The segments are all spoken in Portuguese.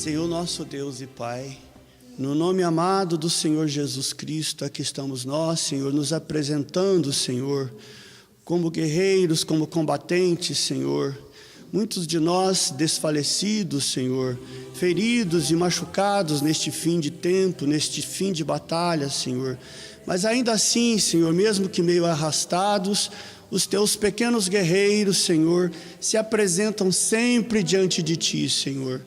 Senhor nosso Deus e Pai, no nome amado do Senhor Jesus Cristo, aqui estamos nós, Senhor, nos apresentando, Senhor, como guerreiros, como combatentes, Senhor. Muitos de nós desfalecidos, Senhor, feridos e machucados neste fim de tempo, neste fim de batalha, Senhor. Mas ainda assim, Senhor, mesmo que meio arrastados, os teus pequenos guerreiros, Senhor, se apresentam sempre diante de Ti, Senhor.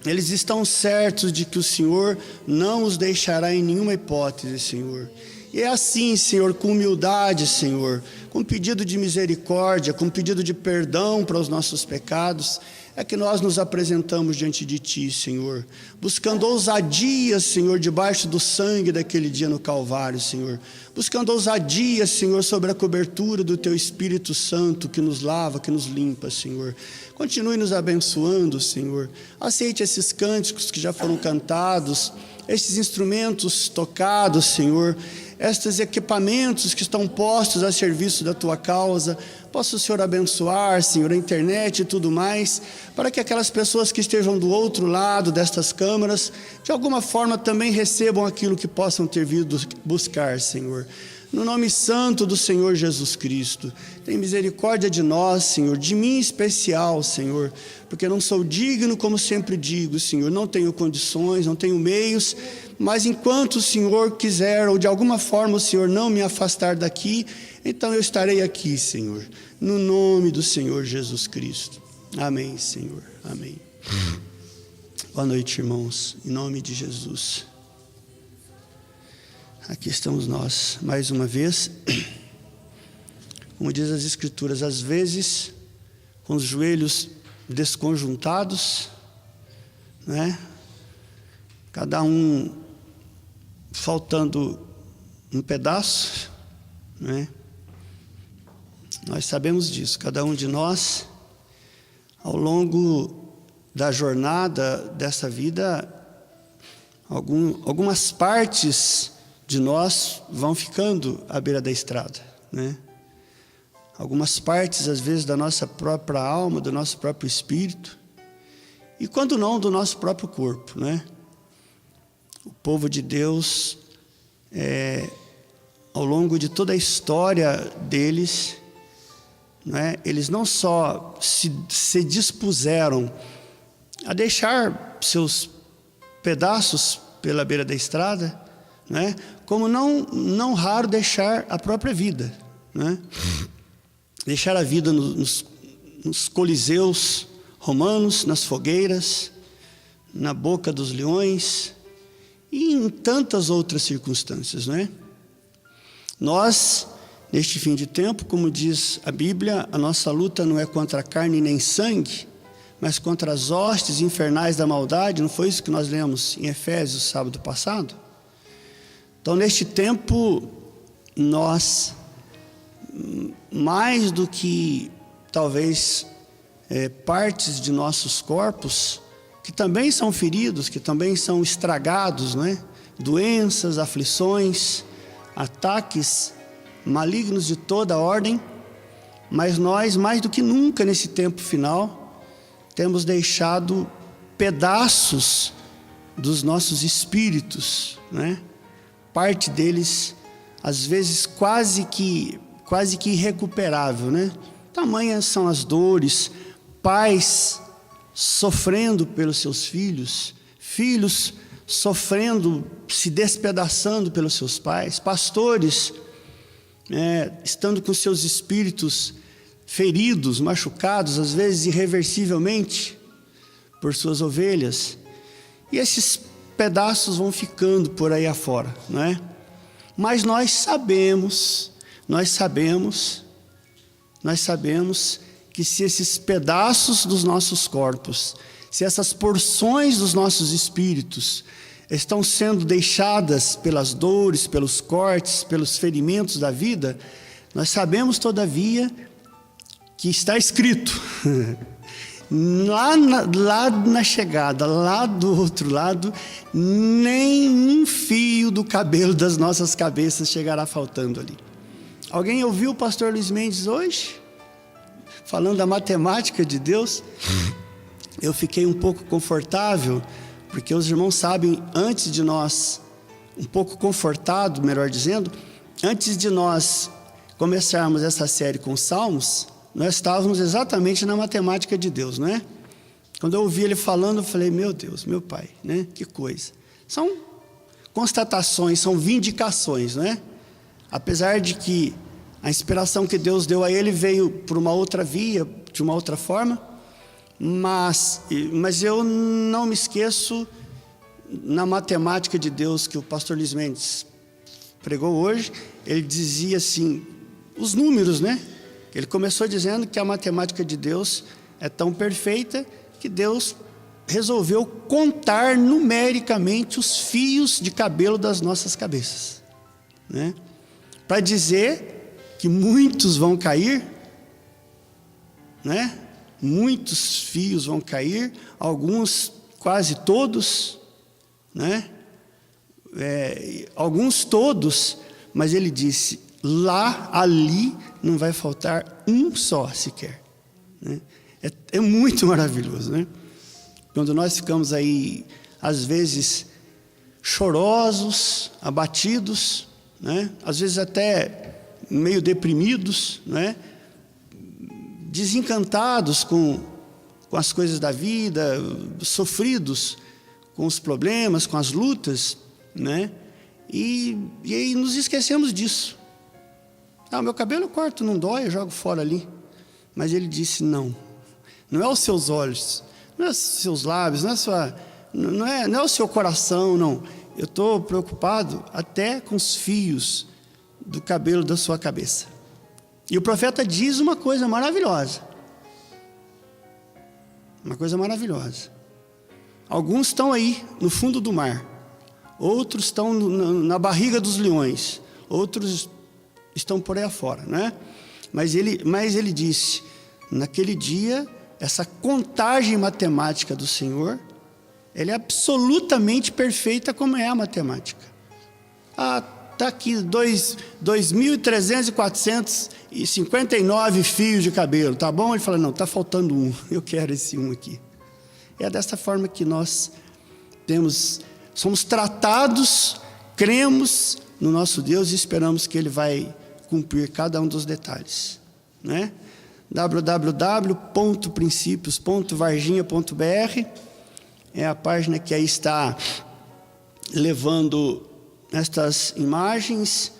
Eles estão certos de que o Senhor não os deixará em nenhuma hipótese, Senhor. E é assim, Senhor, com humildade, Senhor, com pedido de misericórdia, com pedido de perdão para os nossos pecados, é que nós nos apresentamos diante de Ti, Senhor, buscando ousadia, Senhor, debaixo do sangue daquele dia no Calvário, Senhor, buscando ousadia, Senhor, sobre a cobertura do Teu Espírito Santo que nos lava, que nos limpa, Senhor. Continue nos abençoando, Senhor. Aceite esses cânticos que já foram cantados, esses instrumentos tocados, Senhor, estes equipamentos que estão postos a serviço da Tua causa. Possa o Senhor abençoar, Senhor, a internet e tudo mais, para que aquelas pessoas que estejam do outro lado destas câmeras, de alguma forma também recebam aquilo que possam ter vindo buscar, Senhor. No nome santo do Senhor Jesus Cristo, tem misericórdia de nós, Senhor, de mim em especial, Senhor, porque não sou digno, como sempre digo, Senhor, não tenho condições, não tenho meios, mas enquanto o Senhor quiser, ou de alguma forma o Senhor não me afastar daqui, então eu estarei aqui, Senhor, no nome do Senhor Jesus Cristo. Amém, Senhor, amém. Boa noite, irmãos, em nome de Jesus. Aqui estamos nós, mais uma vez, como diz as Escrituras, às vezes, com os joelhos desconjuntados, né? Cada um faltando um pedaço, né? Nós sabemos disso, cada um de nós, ao longo da jornada dessa vida, algumas partes de nós vão ficando à beira da estrada, né? Algumas partes, às vezes, da nossa própria alma, do nosso próprio espírito, e quando não, do nosso próprio corpo, né? O povo de Deus, ao longo de toda a história deles, né, eles não só se dispuseram a deixar seus pedaços pela beira da estrada, né, como não raro deixar a própria vida, né? Deixar a vida nos coliseus romanos, nas fogueiras, na boca dos leões e em tantas outras circunstâncias, né? Nós, neste fim de tempo, como diz a Bíblia, a nossa luta não é contra a carne nem sangue, mas contra as hostes infernais da maldade. Não foi isso que nós lemos em Efésios sábado passado? Então, neste tempo, nós, mais do que talvez partes de nossos corpos, que também são feridos, que também são estragados, né? Doenças, aflições, ataques malignos de toda ordem, mas nós, mais do que nunca nesse tempo final, temos deixado pedaços dos nossos espíritos, né? Parte deles, às vezes, quase que irrecuperável, né? Tamanhas são as dores, pais sofrendo pelos seus filhos, filhos sofrendo, se despedaçando pelos seus pais, pastores estando com seus espíritos feridos, machucados, às vezes irreversivelmente, por suas ovelhas. E esses pedaços vão ficando por aí afora, não é? Mas nós sabemos que se esses pedaços dos nossos corpos, se essas porções dos nossos espíritos estão sendo deixadas pelas dores, pelos cortes, pelos ferimentos da vida, nós sabemos, todavia, que está escrito, lá na chegada, lá do outro lado, nem um fio do cabelo das nossas cabeças chegará faltando ali. Alguém ouviu o pastor Luiz Mendes hoje? Falando da matemática de Deus? eu fiquei um pouco confortável, porque os irmãos sabem, antes de nós, um pouco confortado, melhor dizendo, antes de nós começarmos essa série com Salmos, nós estávamos exatamente na matemática de Deus, não é? Quando eu ouvi ele falando, eu falei, meu Deus, meu Pai, né? Que coisa. São constatações, são vindicações, não é? Apesar de que a inspiração que Deus deu a ele veio por uma outra via, de uma outra forma, mas eu não me esqueço, na matemática de Deus que o pastor Luiz Mendes pregou hoje, ele dizia assim, os números, né? Ele começou dizendo que a matemática de Deus é tão perfeita que Deus resolveu contar numericamente os fios de cabelo das nossas cabeças, né? Para dizer que muitos vão cair, né? Muitos fios vão cair, alguns, quase todos, né? Alguns todos, mas ele disse, ali não vai faltar um só sequer, né? É muito maravilhoso, né? Quando nós ficamos aí, às vezes, chorosos, abatidos, né? Às vezes até meio deprimidos, né? Desencantados com as coisas da vida, sofridos com os problemas, com as lutas, né? E aí nos esquecemos disso. Meu cabelo eu corto, não dói, eu jogo fora ali. Mas ele disse, não é os seus olhos, não é os seus lábios, não é o seu coração, não. Eu estou preocupado até com os fios do cabelo da sua cabeça. E o profeta diz uma coisa maravilhosa. Uma coisa maravilhosa. Alguns estão aí no fundo do mar. Outros estão na barriga dos leões. Outros estão por aí afora, né? Mas ele disse, naquele dia, essa contagem matemática do Senhor, ela é absolutamente perfeita como é a matemática. Está aqui 2.459 fios de cabelo, tá bom? Ele fala, não, está faltando um, eu quero esse um aqui. É dessa forma que nós somos tratados, cremos no nosso Deus e esperamos que Ele vai cumprir cada um dos detalhes, né? www.princípios.varginha.br é a página que aí está levando estas imagens,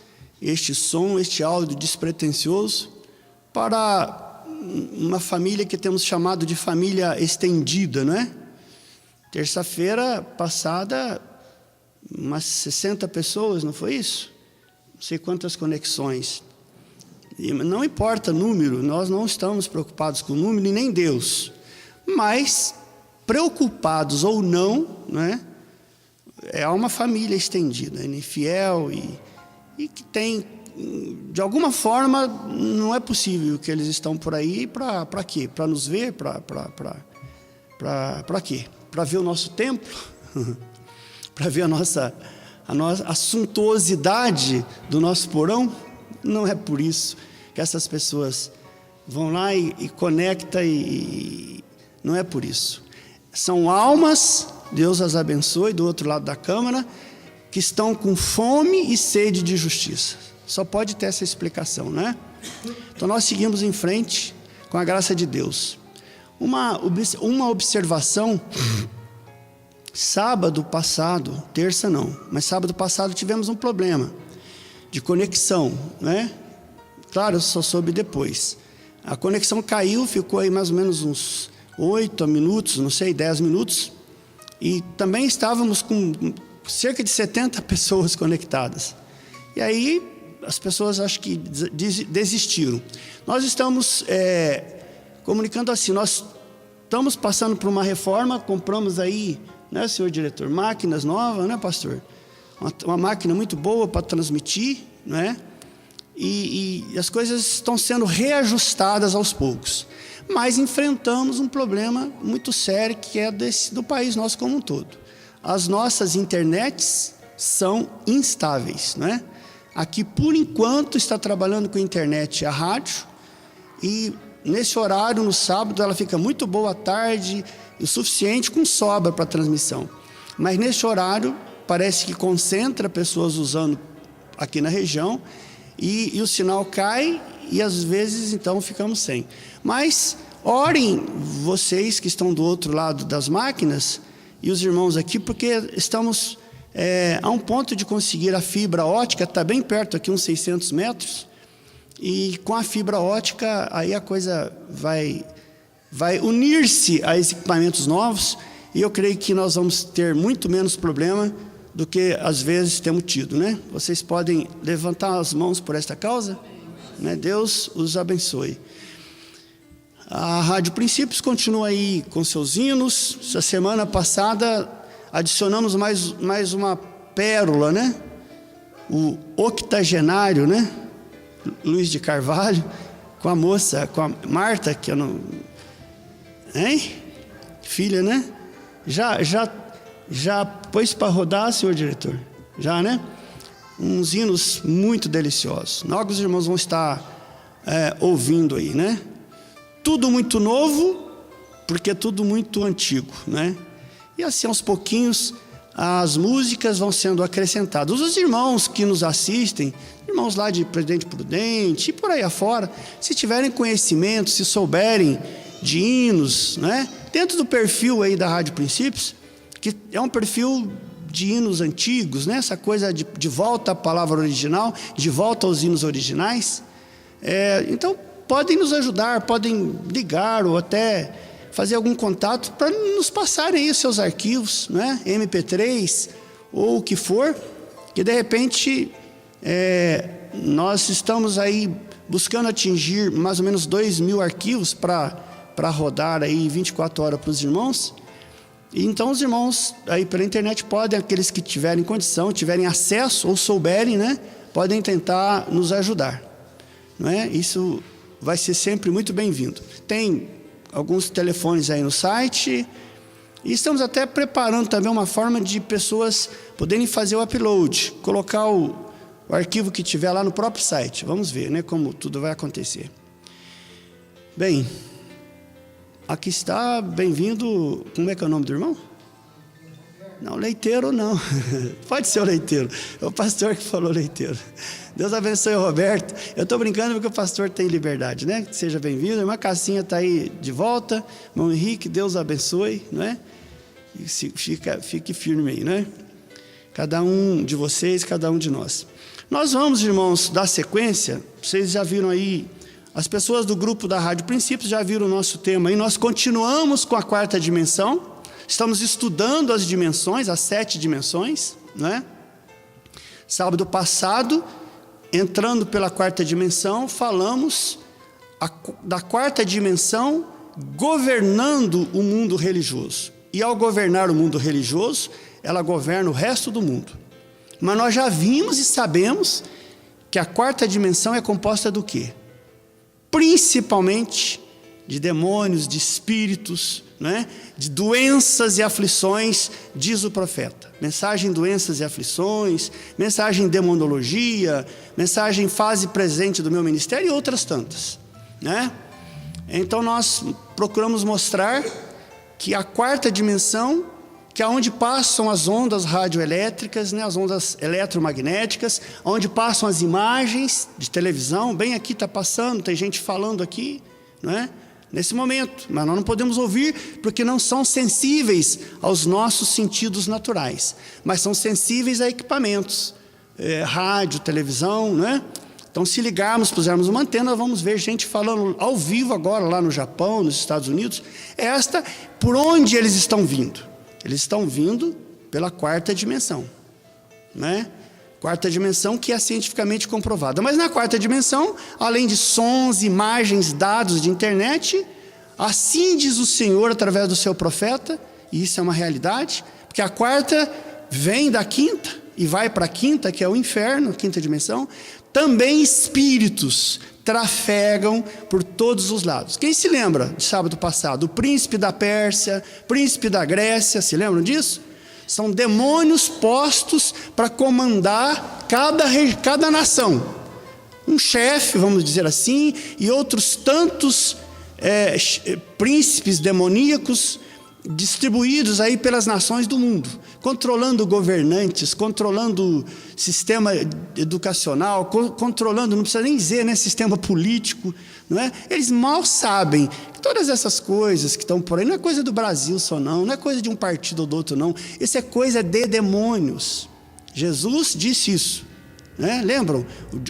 este som, este áudio despretensioso para uma família que temos chamado de família estendida, não é? Terça-feira passada, umas 60 pessoas, não foi isso? Não sei quantas conexões. E não importa o número, nós não estamos preocupados com o número e nem Deus. Mas, preocupados ou não, né? É uma família estendida, fiel e que tem, de alguma forma, não é possível que eles estão por aí para quê? Para nos ver? Para quê? Para ver o nosso templo? Para ver a suntuosidade do nosso porão? Não é por isso que essas pessoas vão lá e conectam não é por isso. São almas, Deus as abençoe, do outro lado da câmara, que estão com fome e sede de justiça. Só pode ter essa explicação, né? Então nós seguimos em frente com a graça de Deus. Uma observação, sábado passado, terça não, mas sábado passado tivemos um problema de conexão, né? Claro, eu só soube depois. A conexão caiu, ficou aí mais ou menos uns 8 minutos, não sei, 10 minutos. E também estávamos com cerca de 70 pessoas conectadas. E aí as pessoas acho que desistiram. Nós estamos comunicando assim, nós estamos passando por uma reforma, compramos aí, né, senhor diretor, máquinas novas, né, pastor? Uma máquina muito boa para transmitir, né? E as coisas estão sendo reajustadas aos poucos. Mas enfrentamos um problema muito sério que é do país nosso como um todo. As nossas internets são instáveis, né? Aqui, por enquanto, está trabalhando com a internet e a rádio, e nesse horário, no sábado, ela fica muito boa à tarde, o suficiente com sobra para transmissão. Mas nesse horário, parece que concentra pessoas usando aqui na região, e o sinal cai, e às vezes, então, ficamos sem. Mas orem vocês que estão do outro lado das máquinas, e os irmãos aqui, porque estamos a um ponto de conseguir a fibra ótica, está bem perto aqui, uns 600 metros, e com a fibra ótica, aí a coisa vai unir-se a equipamentos novos, e eu creio que nós vamos ter muito menos problema do que às vezes temos tido, né? Vocês podem levantar as mãos por esta causa, né? Deus os abençoe. A Rádio Princípios continua aí com seus hinos. Essa semana passada adicionamos mais uma pérola, né? O octogenário, né? Luiz de Carvalho, com a moça, com a Marta, que eu não... Hein? Filha, né? Já pôs para rodar, senhor diretor? Já, né? Uns hinos muito deliciosos. Nós, os irmãos, vão estar ouvindo aí, né? Tudo muito novo, porque é tudo muito antigo, né? E assim, aos pouquinhos, as músicas vão sendo acrescentadas. Os irmãos que nos assistem, irmãos lá de Presidente Prudente e por aí afora, se tiverem conhecimento, se souberem de hinos, né? Dentro do perfil aí da Rádio Princípios, que é um perfil de hinos antigos, né? Essa coisa de volta à palavra original, de volta aos hinos originais. Então, podem nos ajudar, podem ligar ou até fazer algum contato para nos passarem aí os seus arquivos, né? MP3 ou o que for, que de repente nós estamos aí buscando atingir mais ou menos 2.000 arquivos para rodar aí 24 horas para os irmãos. E então os irmãos aí pela internet podem, aqueles que tiverem condição, tiverem acesso ou souberem, né, podem tentar nos ajudar, não é? Isso vai ser sempre muito bem-vindo. Tem alguns telefones aí no site, e estamos até preparando também uma forma de pessoas poderem fazer o upload, colocar o arquivo que tiver lá no próprio site. Vamos ver, né, como tudo vai acontecer. Bem, aqui está, bem-vindo. Como é que é o nome do irmão? Não, Leiteiro não. Pode ser o Leiteiro. É o pastor que falou Leiteiro. Deus abençoe o Roberto. Eu estou brincando porque o pastor tem liberdade, né? Seja bem-vindo. A irmã Cassinha está aí de volta. Irmão Henrique, Deus abençoe, não é? E fique firme aí, né? Cada um de vocês, cada um de nós. Nós vamos, irmãos, dar sequência. Vocês já viram aí, as pessoas do grupo da Rádio Princípios já viram o nosso tema aí. Nós continuamos com a quarta dimensão. Estamos estudando as dimensões, as 7 dimensões, não é? Sábado passado, entrando pela quarta dimensão, falamos da quarta dimensão governando o mundo religioso. E ao governar o mundo religioso, ela governa o resto do mundo. Mas nós já vimos e sabemos que a quarta dimensão é composta do quê? Principalmente de demônios, de espíritos, né? De doenças e aflições, diz o profeta. Mensagem doenças e aflições, mensagem demonologia, mensagem fase presente do meu ministério e outras tantas, né? Então nós procuramos mostrar que a quarta dimensão, que é onde passam as ondas radioelétricas, né, as ondas eletromagnéticas, onde passam as imagens de televisão, bem aqui está passando, tem gente falando aqui, não é? Nesse momento, mas nós não podemos ouvir porque não são sensíveis aos nossos sentidos naturais, mas são sensíveis a equipamentos, rádio, televisão, não é? Então, se ligarmos, pusermos uma antena, nós vamos ver gente falando ao vivo agora lá no Japão, nos Estados Unidos. Por onde eles estão vindo? Eles estão vindo pela quarta dimensão, né? Quarta dimensão que é cientificamente comprovada. Mas na quarta dimensão, além de sons, imagens, dados de internet, assim diz o Senhor através do seu profeta, e isso é uma realidade, porque a quarta vem da quinta e vai para a quinta, que é o inferno, a quinta dimensão. Também espíritos trafegam por todos os lados. Quem se lembra de sábado passado? O príncipe da Pérsia, príncipe da Grécia, se lembram disso? São demônios postos para comandar cada nação. Um chefe, vamos dizer assim, e outros tantos príncipes demoníacos distribuídos aí pelas nações do mundo, controlando governantes, controlando sistema educacional, controlando, não precisa nem dizer, né, sistema político, não é? Eles mal sabem que todas essas coisas que estão por aí não é coisa do Brasil só não é coisa de um partido ou do outro não, isso é coisa de demônios. Jesus disse isso, né? Lembram?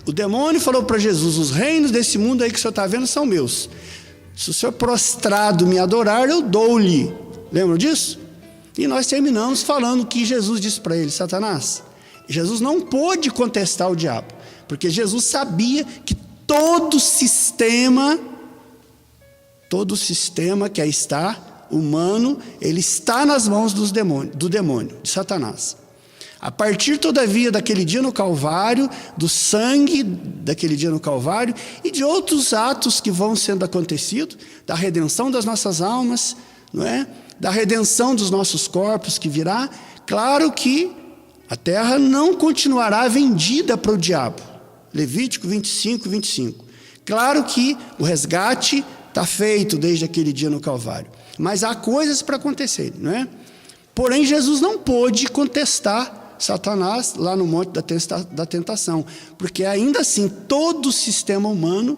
O demônio falou para Jesus: os reinos desse mundo aí que o senhor está vendo são meus, se o senhor prostrado me adorar, eu dou-lhe. Lembram disso? E nós terminamos falando que Jesus disse para ele: Satanás, Jesus não pôde contestar o diabo, porque Jesus sabia que todo sistema que aí está, humano, ele está nas mãos do demônio, de Satanás. A partir, todavia, daquele dia no Calvário, do sangue daquele dia no Calvário e de outros atos que vão sendo acontecidos, da redenção das nossas almas, não é? Da redenção dos nossos corpos que virá, claro que a terra não continuará vendida para o diabo. Levítico 25, 25. Claro que o resgate está feito desde aquele dia no Calvário, mas há coisas para acontecerem, não é? Porém, Jesus não pôde contestar Satanás lá no monte da tentação, porque ainda assim todo o sistema humano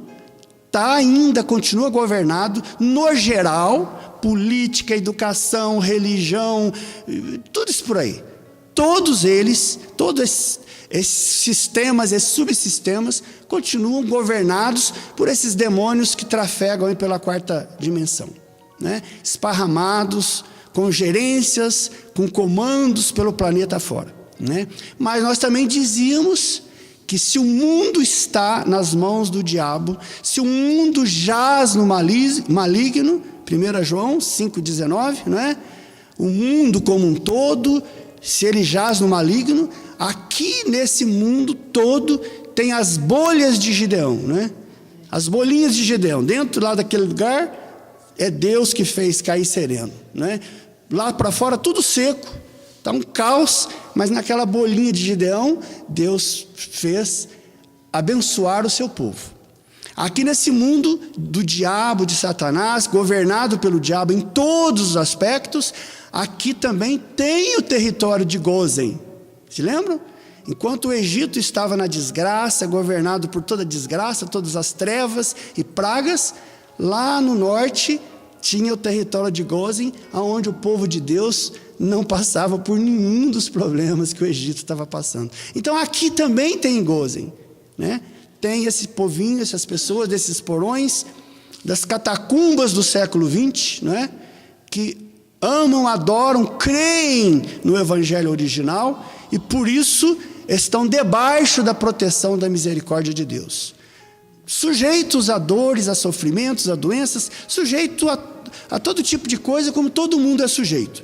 continua governado, no geral, política, educação, religião, tudo isso por aí. Todos eles, todos esses sistemas, esses subsistemas, continuam governados por esses demônios que trafegam aí pela quarta dimensão, né? Esparramados, com gerências, com comandos pelo planeta fora, né? Mas nós também dizíamos que se o mundo está nas mãos do diabo, se o mundo jaz no maligno, 1 João 5,19, não é? O mundo como um todo, se ele jaz no maligno, aqui nesse mundo todo tem as bolhas de Gideão, né? As bolinhas de Gideão, dentro lá daquele lugar, é Deus que fez cair sereno, né? Lá para fora tudo seco, está um caos, mas naquela bolinha de Gideão, Deus fez abençoar o seu povo. Aqui nesse mundo do diabo, de Satanás, governado pelo diabo em todos os aspectos, aqui também tem o território de Gósen. Se lembram? Enquanto o Egito estava na desgraça, governado por toda a desgraça, todas as trevas e pragas, lá no norte tinha o território de Gósen, onde o povo de Deus não passava por nenhum dos problemas que o Egito estava passando. Então aqui também tem Gósen, né? Tem esse povinho, essas pessoas, desses porões, das catacumbas do século XX, né? Que amam, adoram, creem no evangelho original e por isso estão debaixo da proteção da misericórdia de Deus. Sujeitos a dores, a sofrimentos, a doenças, sujeito a todo tipo de coisa, como todo mundo é sujeito.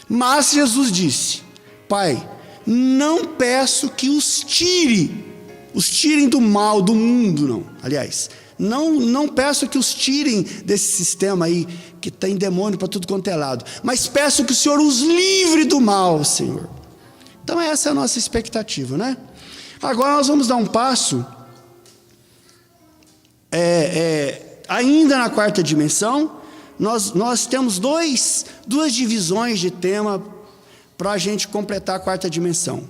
Mas Jesus disse: Pai, não peço que os tirem do mal, do mundo, não. Aliás, não peço que os tirem desse sistema aí, que tem demônio para tudo quanto é lado, mas peço que o Senhor os livre do mal, Senhor. Então essa é a nossa expectativa, né? Agora nós vamos dar um passo, ainda na quarta dimensão. Nós temos duas divisões de tema para a gente completar a quarta dimensão.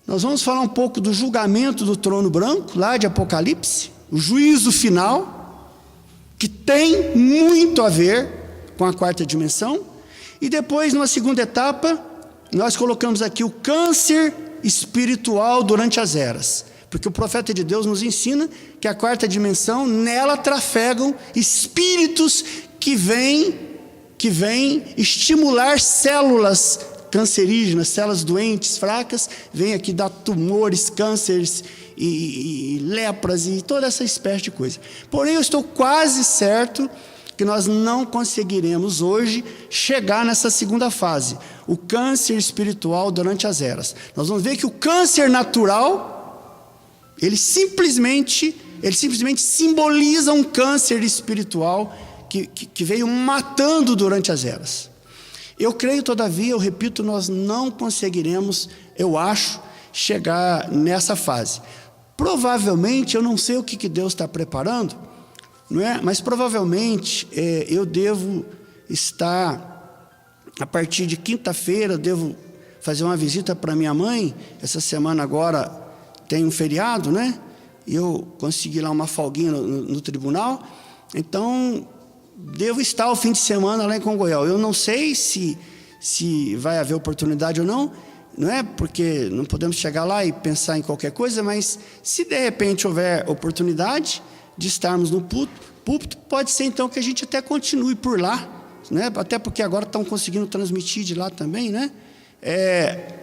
Nós vamos falar um pouco do julgamento do trono branco, lá de Apocalipse, o juízo final, que tem muito a ver com a quarta dimensão. E depois, numa segunda etapa, nós colocamos aqui o câncer espiritual durante as eras. Porque o profeta de Deus nos ensina que a quarta dimensão, nela trafegam espíritos que vêm estimular células cancerígenas, células doentes, fracas, vêm aqui dar tumores, cânceres e lepras e toda essa espécie de coisa. Porém, eu estou quase certo que nós não conseguiremos hoje chegar nessa segunda fase, o câncer espiritual durante as eras. Nós vamos ver que o câncer natural, ele simplesmente simboliza um câncer espiritual que veio matando durante as eras. Eu creio, todavia, eu repito, nós não conseguiremos, eu acho, chegar nessa fase. Provavelmente, eu não sei o que Deus está preparando, não é? Mas provavelmente eu devo estar, a partir de quinta-feira, devo fazer uma visita para minha mãe. Essa semana agora tem um feriado, né? E eu consegui lá uma folguinha no tribunal, então devo estar o fim de semana lá em Congoial. Eu não sei se vai haver oportunidade ou não, não é? Porque não podemos chegar lá e pensar em qualquer coisa, mas se de repente houver oportunidade de estarmos no púlpito, pode ser então que a gente até continue por lá, né? Até porque agora estão conseguindo transmitir de lá também, né?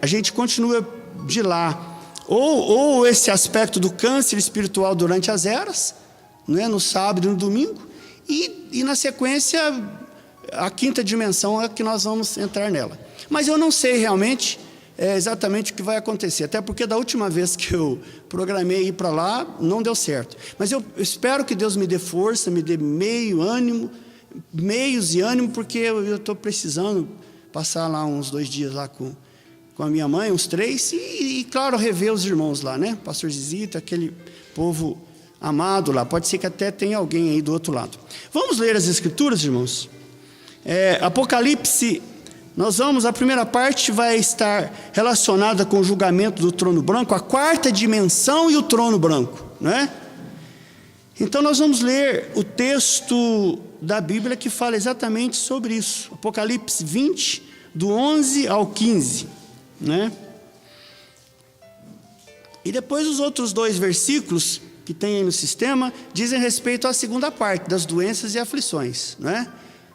A gente continua de lá, ou esse aspecto do câncer espiritual durante as eras, né? No sábado e no domingo, e na sequência a quinta dimensão é que nós vamos entrar nela. Mas eu não sei realmente exatamente o que vai acontecer, até porque da última vez que eu programei ir para lá, não deu certo. Mas eu espero que Deus me dê força, me dê meios e ânimo, porque eu estou precisando passar lá uns 2 dias lá com a minha mãe, uns 3, e claro, rever os irmãos lá, né? Pastor Zizita, aquele povo amado lá. Pode ser que até tenha alguém aí do outro lado. Vamos ler as Escrituras, irmãos? Apocalipse, a primeira parte vai estar relacionada com o julgamento do trono branco, a quarta dimensão e o trono branco, né? Então nós vamos ler o texto da Bíblia que fala exatamente sobre isso. Apocalipse 20, do 11 ao 15, né? E depois os outros 2 versículos que tem aí no sistema dizem respeito à segunda parte, das doenças e aflições, né?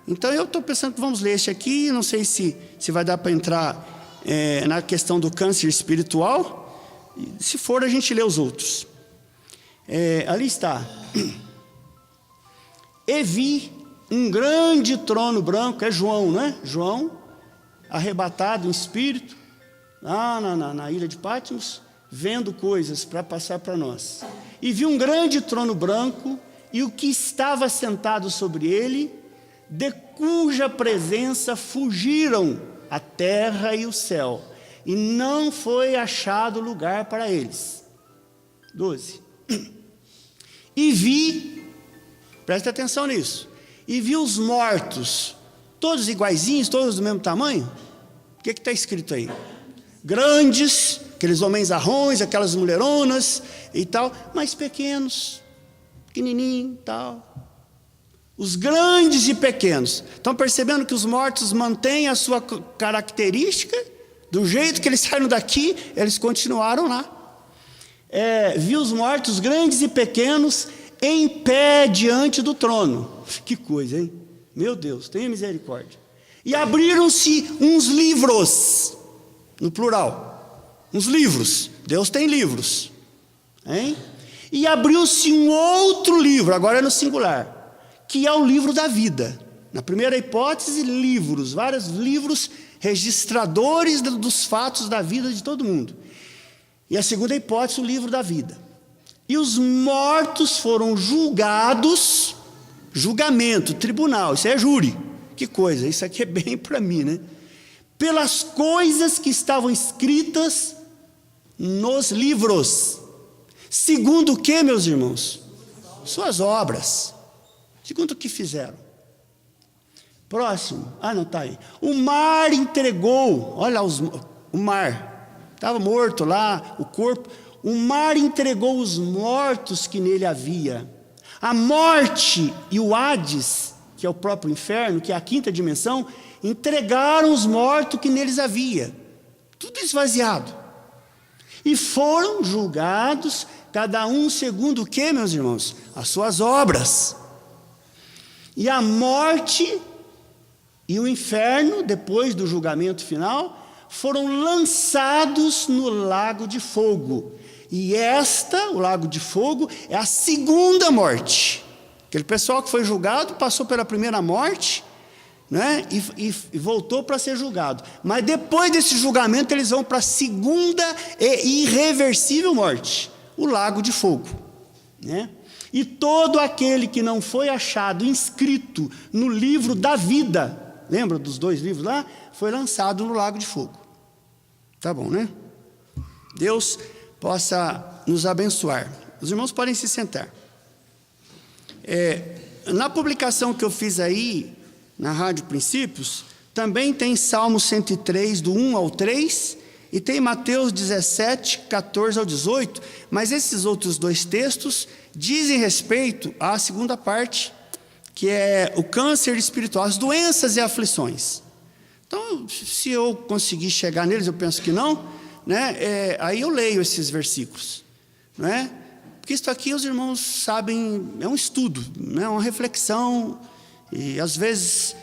Então eu estou pensando que vamos ler este aqui, não sei se vai dar para entrar na questão do câncer espiritual. Se for, a gente lê os outros. Ali está. E vi um grande trono branco, é João, né? João, arrebatado em espírito, lá na ilha de Patmos, vendo coisas para passar para nós. E vi um grande trono branco, e o que estava sentado sobre ele, de cuja presença fugiram a terra e o céu, e não foi achado lugar para eles. 12. E vi, presta atenção nisso, e vi os mortos, todos iguaizinhos, todos do mesmo tamanho. O que está escrito aí? Grandes, aqueles homens arrões, aquelas mulheronas e tal, mas pequenos, pequenininho e tal. Os grandes e pequenos. Estão percebendo que os mortos mantêm a sua característica? Do jeito que eles saíram daqui, eles continuaram lá. Vi os mortos, grandes e pequenos, em pé diante do trono. Que coisa, hein? Meu Deus, tenha misericórdia. E abriram-se uns livros, no plural, uns livros. Deus tem livros, hein? E abriu-se um outro livro, agora é no singular, que é o livro da vida. Na primeira hipótese, livros, vários livros registradores dos fatos da vida de todo mundo. E a segunda hipótese, o livro da vida. E os mortos foram julgados, julgamento, tribunal, isso é júri. Que coisa, isso aqui é bem para mim, né? Pelas coisas que estavam escritas nos livros. Segundo o que, meus irmãos? Suas obras. Segundo o que fizeram. Próximo. Não está aí. O mar entregou. Olha o mar. Estava morto lá, o corpo. O mar entregou os mortos que nele havia. A morte e o Hades, que é o próprio inferno, que é a quinta dimensão, entregaram os mortos que neles havia. Tudo esvaziado. E foram julgados, cada um segundo o que, meus irmãos? As suas obras. E a morte e o inferno, depois do julgamento final, foram lançados no lago de fogo. E o lago de fogo, é a segunda morte. Aquele pessoal que foi julgado passou pela primeira morte, né? E voltou para ser julgado. Mas depois desse julgamento, eles vão para a segunda e irreversível morte, o lago de fogo, né? E todo aquele que não foi achado inscrito no livro da vida, lembra dos 2 livros lá? Foi lançado no lago de fogo. Tá bom, né? Deus possa nos abençoar. Os irmãos podem se sentar. na publicação que eu fiz aí, na Rádio Princípios, também tem Salmo 103, do 1 ao 3, e tem Mateus 17, 14 ao 18, mas esses outros dois textos dizem respeito à segunda parte, que é o câncer espiritual, as doenças e aflições. Então, se eu conseguir chegar neles, eu penso que não, né? Aí eu leio esses versículos, não é? Porque isso aqui os irmãos sabem, é um estudo, né? Uma reflexão, e às vezes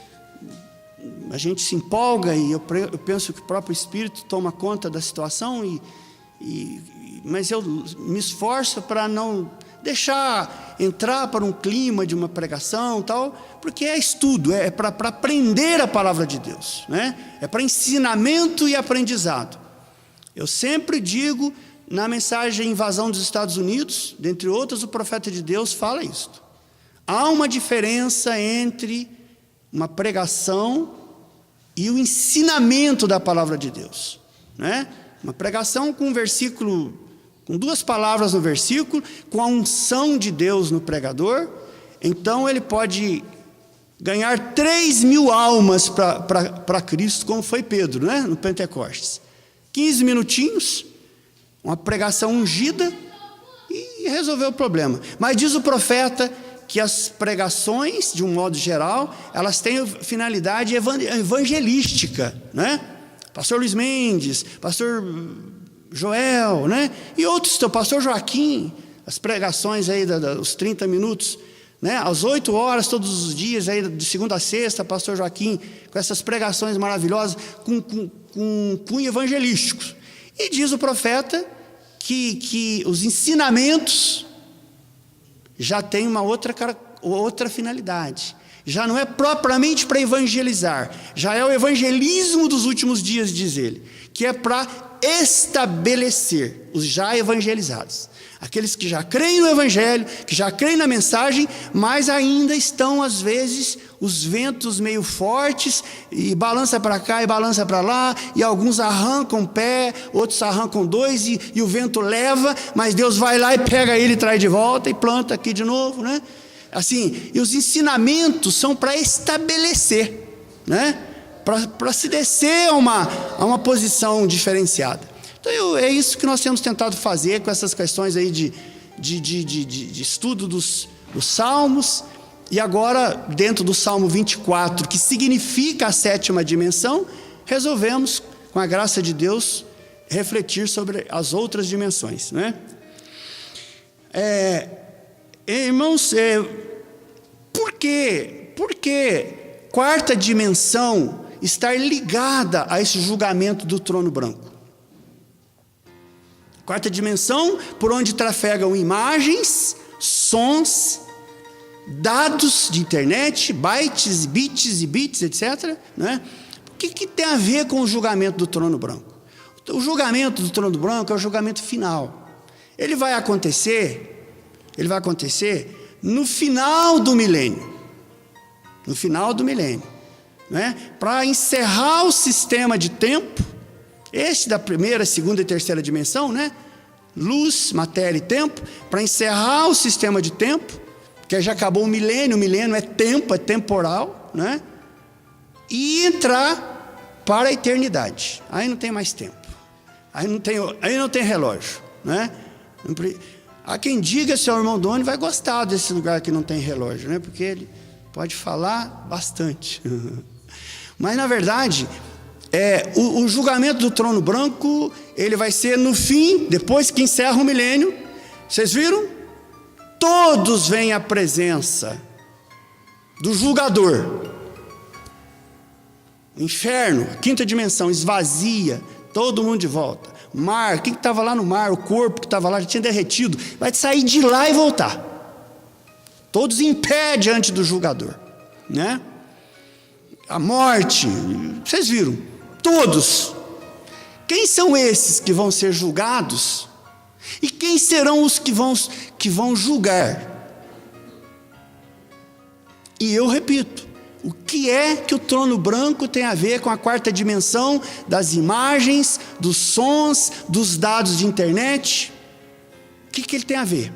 a gente se empolga e eu penso que o próprio Espírito toma conta da situação, mas eu me esforço para não deixar entrar para um clima de uma pregação tal, porque é estudo, é para aprender a palavra de Deus, né? É para ensinamento e aprendizado. Eu sempre digo, na mensagem Invasão dos Estados Unidos, dentre outras, o profeta de Deus fala isto. Há uma diferença entre uma pregação e o ensinamento da palavra de Deus, né? Uma pregação com um versículo, com duas palavras no versículo, com a unção de Deus no pregador, então ele pode ganhar 3.000 almas para Cristo, como foi Pedro, né? No Pentecostes. 15 minutinhos, uma pregação ungida e resolveu o problema. Mas diz o profeta que as pregações, de um modo geral, elas têm finalidade evangelística, né? Pastor Luiz Mendes, pastor Joel, né? E outros, o pastor Joaquim, as pregações aí dos 30 minutos, né? Às 8 horas, todos os dias, aí, de segunda a sexta, pastor Joaquim, com essas pregações maravilhosas, com cunho evangelístico. E diz o profeta que os ensinamentos já tem uma outra finalidade. Já não é propriamente para evangelizar, já é o evangelismo dos últimos dias, diz ele, que é para estabelecer os já evangelizados, aqueles que já creem no evangelho, que já creem na mensagem, mas ainda estão às vezes os ventos meio fortes, e balança para cá e balança para lá, e alguns arrancam o pé, outros arrancam dois, e o vento leva, mas Deus vai lá e pega ele e traz de volta, e planta aqui de novo, né? Assim, e os ensinamentos são para estabelecer, né? Para se descer a uma posição diferenciada. Então é isso que nós temos tentado fazer com essas questões aí de estudo dos salmos. E agora, dentro do Salmo 24, que significa a 7ª dimensão, resolvemos, com a graça de Deus, refletir sobre as outras dimensões, né? Irmãos, por que quarta dimensão estar ligada a esse julgamento do trono branco? Quarta dimensão, por onde trafegam imagens, sons, dados de internet, bytes, bits, etc., né? O que tem a ver com o julgamento do trono branco? O julgamento do trono branco é o julgamento final. Ele vai acontecer no final do milênio. No final do milênio, né? Para encerrar o sistema de tempo, esse da primeira, segunda e terceira dimensão, né? Luz, matéria e tempo, para encerrar o sistema de tempo, que já acabou o milênio é tempo, é temporal, né? E entrar para a eternidade. Aí não tem mais tempo, aí não tem relógio, né? Há quem diga, seu irmão Doni vai gostar desse lugar que não tem relógio, né? Porque ele pode falar bastante. Mas na verdade, o julgamento do trono branco, ele vai ser no fim, depois que encerra o milênio. Vocês viram? Todos vêm à presença do julgador. O inferno, a 5ª dimensão, esvazia, todo mundo de volta. Mar, quem estava lá no mar, o corpo que estava lá já tinha derretido, vai sair de lá e voltar. Todos em pé diante do julgador, né? A morte, vocês viram? Todos. Quem são esses que vão ser julgados? E quem serão os que vão julgar? E eu repito, o que é que o trono branco tem a ver com a 4ª dimensão das imagens, dos sons, dos dados de internet? O que ele tem a ver?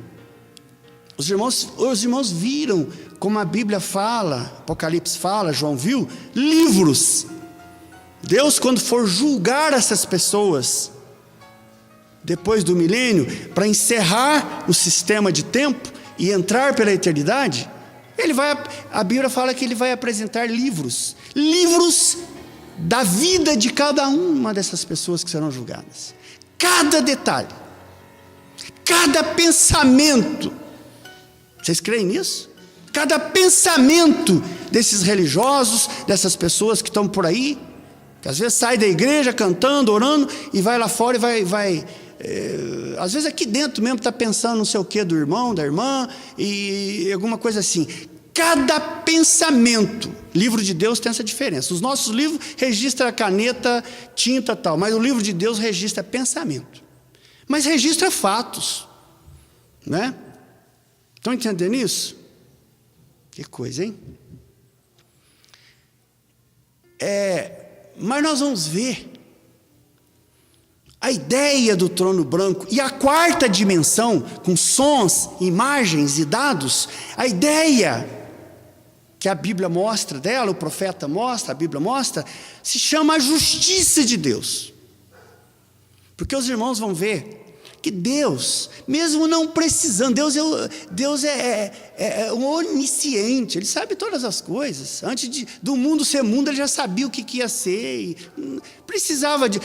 Os irmãos viram como a Bíblia fala, Apocalipse fala, João viu, livros. Deus, quando for julgar essas pessoas, depois do milênio, para encerrar o sistema de tempo e entrar pela eternidade, a Bíblia fala que ele vai apresentar livros da vida de cada uma dessas pessoas que serão julgadas. Cada detalhe, cada pensamento. Vocês creem nisso? Cada pensamento desses religiosos, dessas pessoas que estão por aí, que às vezes sai da igreja cantando, orando, e vai lá fora e às vezes aqui dentro mesmo está pensando não sei o que do irmão, da irmã, e alguma coisa assim. Cada pensamento, livro de Deus tem essa diferença. Os nossos livros registram caneta, tinta e tal, mas o livro de Deus registra pensamento, mas registra fatos, né? Estão entendendo isso? Que coisa, hein? Mas nós vamos ver a ideia do trono branco e a quarta dimensão, com sons, imagens e dados. A ideia que a Bíblia mostra dela, o profeta mostra, a Bíblia mostra, se chama a justiça de Deus. Porque os irmãos vão ver que Deus, mesmo não precisando, Deus é onisciente, Ele sabe todas as coisas. Antes do mundo ser mundo, Ele já sabia o que ia ser. Precisava de...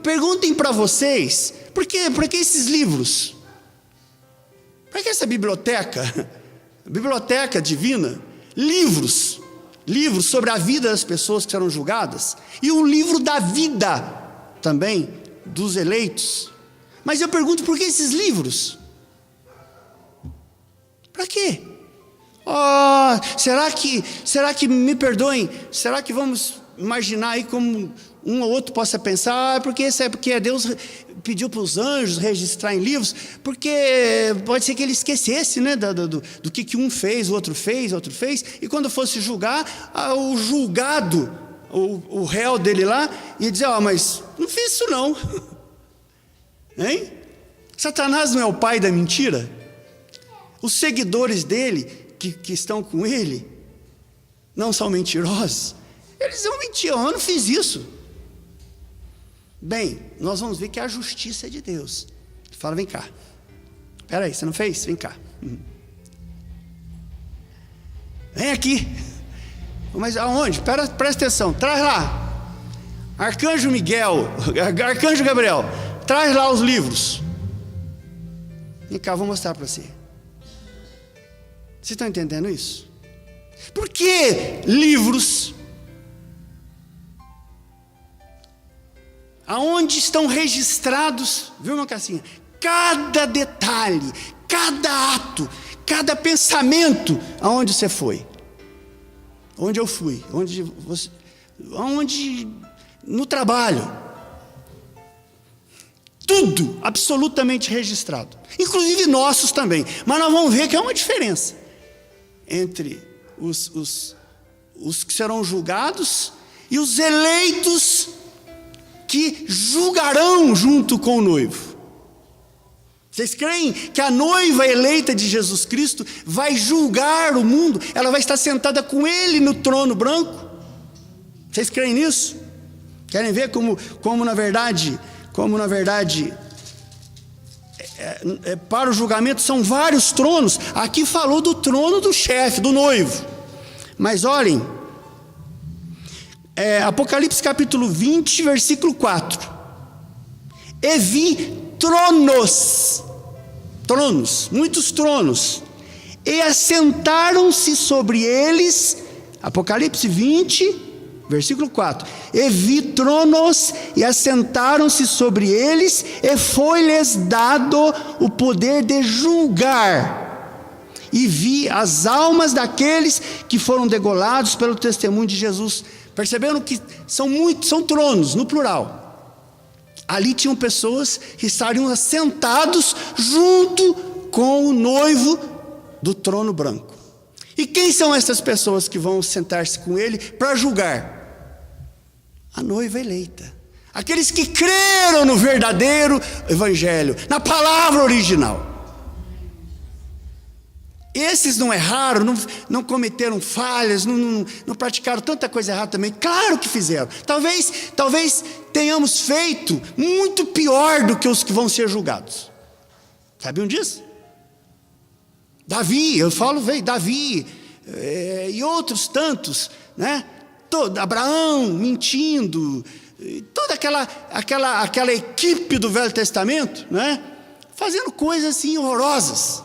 Perguntem para vocês, por que esses livros? Para que essa biblioteca? Biblioteca divina? Livros sobre a vida das pessoas que serão julgadas, e o livro da vida também dos eleitos. Mas eu pergunto, por que esses livros? Para quê? Será que, me perdoem, será que vamos imaginar aí como um ou outro possa pensar, porque Deus pediu para os anjos registrar em livros, porque pode ser que ele esquecesse, né, do que um fez, o outro fez, e quando fosse julgar, o julgado, o réu dele lá, ia dizer, mas não fiz isso não. Hein? Satanás não é o pai da mentira? Os seguidores dele, que estão com ele, não são mentirosos? Eles vão mentir, eu não fiz isso. Bem, nós vamos ver que a justiça é de Deus. Ele fala, vem cá. Espera aí, você não fez? Vem cá. Vem aqui. Mas aonde? Presta atenção, traz lá. Arcanjo Miguel, Arcanjo Gabriel, traz lá os livros. Vem cá, vou mostrar para você. Vocês estão entendendo isso? Por que livros? Aonde estão registrados, viu, irmã Cassinha? Cada detalhe, cada ato, cada pensamento. Aonde você foi? Onde eu fui? Aonde no trabalho. Tudo absolutamente registrado, inclusive nossos também. Mas nós vamos ver que há uma diferença entre os que serão julgados e os eleitos que julgarão junto com o noivo. Vocês creem que a noiva eleita de Jesus Cristo vai julgar o mundo? Ela vai estar sentada com Ele no trono branco? Vocês creem nisso? Querem ver como na verdade, para o julgamento são vários tronos? Aqui falou do trono do chefe, do noivo. Mas olhem, Apocalipse capítulo 20, versículo 4. E vi tronos, muitos tronos, e assentaram-se sobre eles, Apocalipse 20, versículo 4. E vi tronos, e assentaram-se sobre eles, e foi-lhes dado o poder de julgar. E vi as almas daqueles que foram degolados pelo testemunho de Jesus. Perceberam que são tronos, no plural. Ali tinham pessoas que estariam assentados junto com o noivo do trono branco. E quem são essas pessoas que vão sentar-se com ele para julgar? A noiva eleita. Aqueles que creram no verdadeiro evangelho, na palavra original. Esses não erraram, não cometeram falhas, não praticaram tanta coisa errada também. Claro que fizeram. Talvez tenhamos feito muito pior do que os que vão ser julgados. Sabiam disso? Davi, Davi e outros tantos, né? Abraão mentindo, toda aquela equipe do Velho Testamento, né? Fazendo coisas assim horrorosas.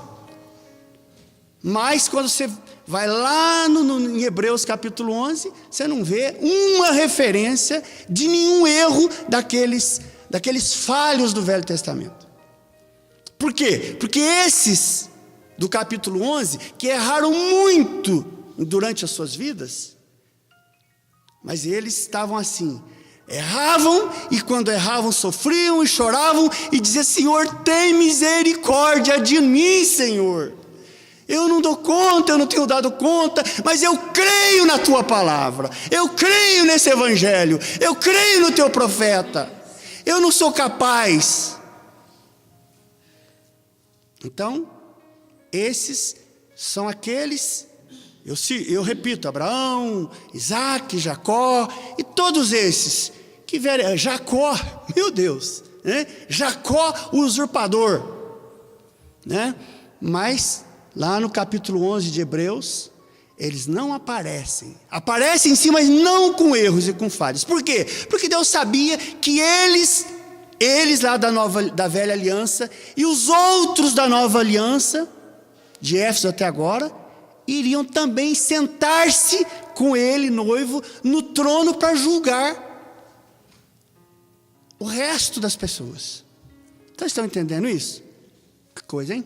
Mas quando você vai lá em Hebreus capítulo 11, você não vê uma referência de nenhum erro daqueles falhos do Velho Testamento. Por quê? Porque esses do capítulo 11, que erraram muito durante as suas vidas, mas eles estavam assim, erravam, e quando erravam sofriam e choravam e diziam: Senhor, tem misericórdia de mim, Senhor. Eu não dou conta, eu não tenho dado conta, mas eu creio na tua palavra, eu creio nesse evangelho, eu creio no teu profeta, eu não sou capaz. Então, esses são aqueles, eu repito, Abraão, Isaac, Jacó, e todos esses, Jacó, meu Deus, né? Jacó o usurpador, né? Mas lá no capítulo 11 de Hebreus, eles não aparecem sim, mas não com erros e com falhas. Por quê? Porque Deus sabia que eles lá da velha aliança e os outros da nova aliança, de Éfeso até agora, iriam também sentar-se com ele, noivo, no trono para julgar o resto das pessoas. Então estão entendendo isso? Que coisa, hein?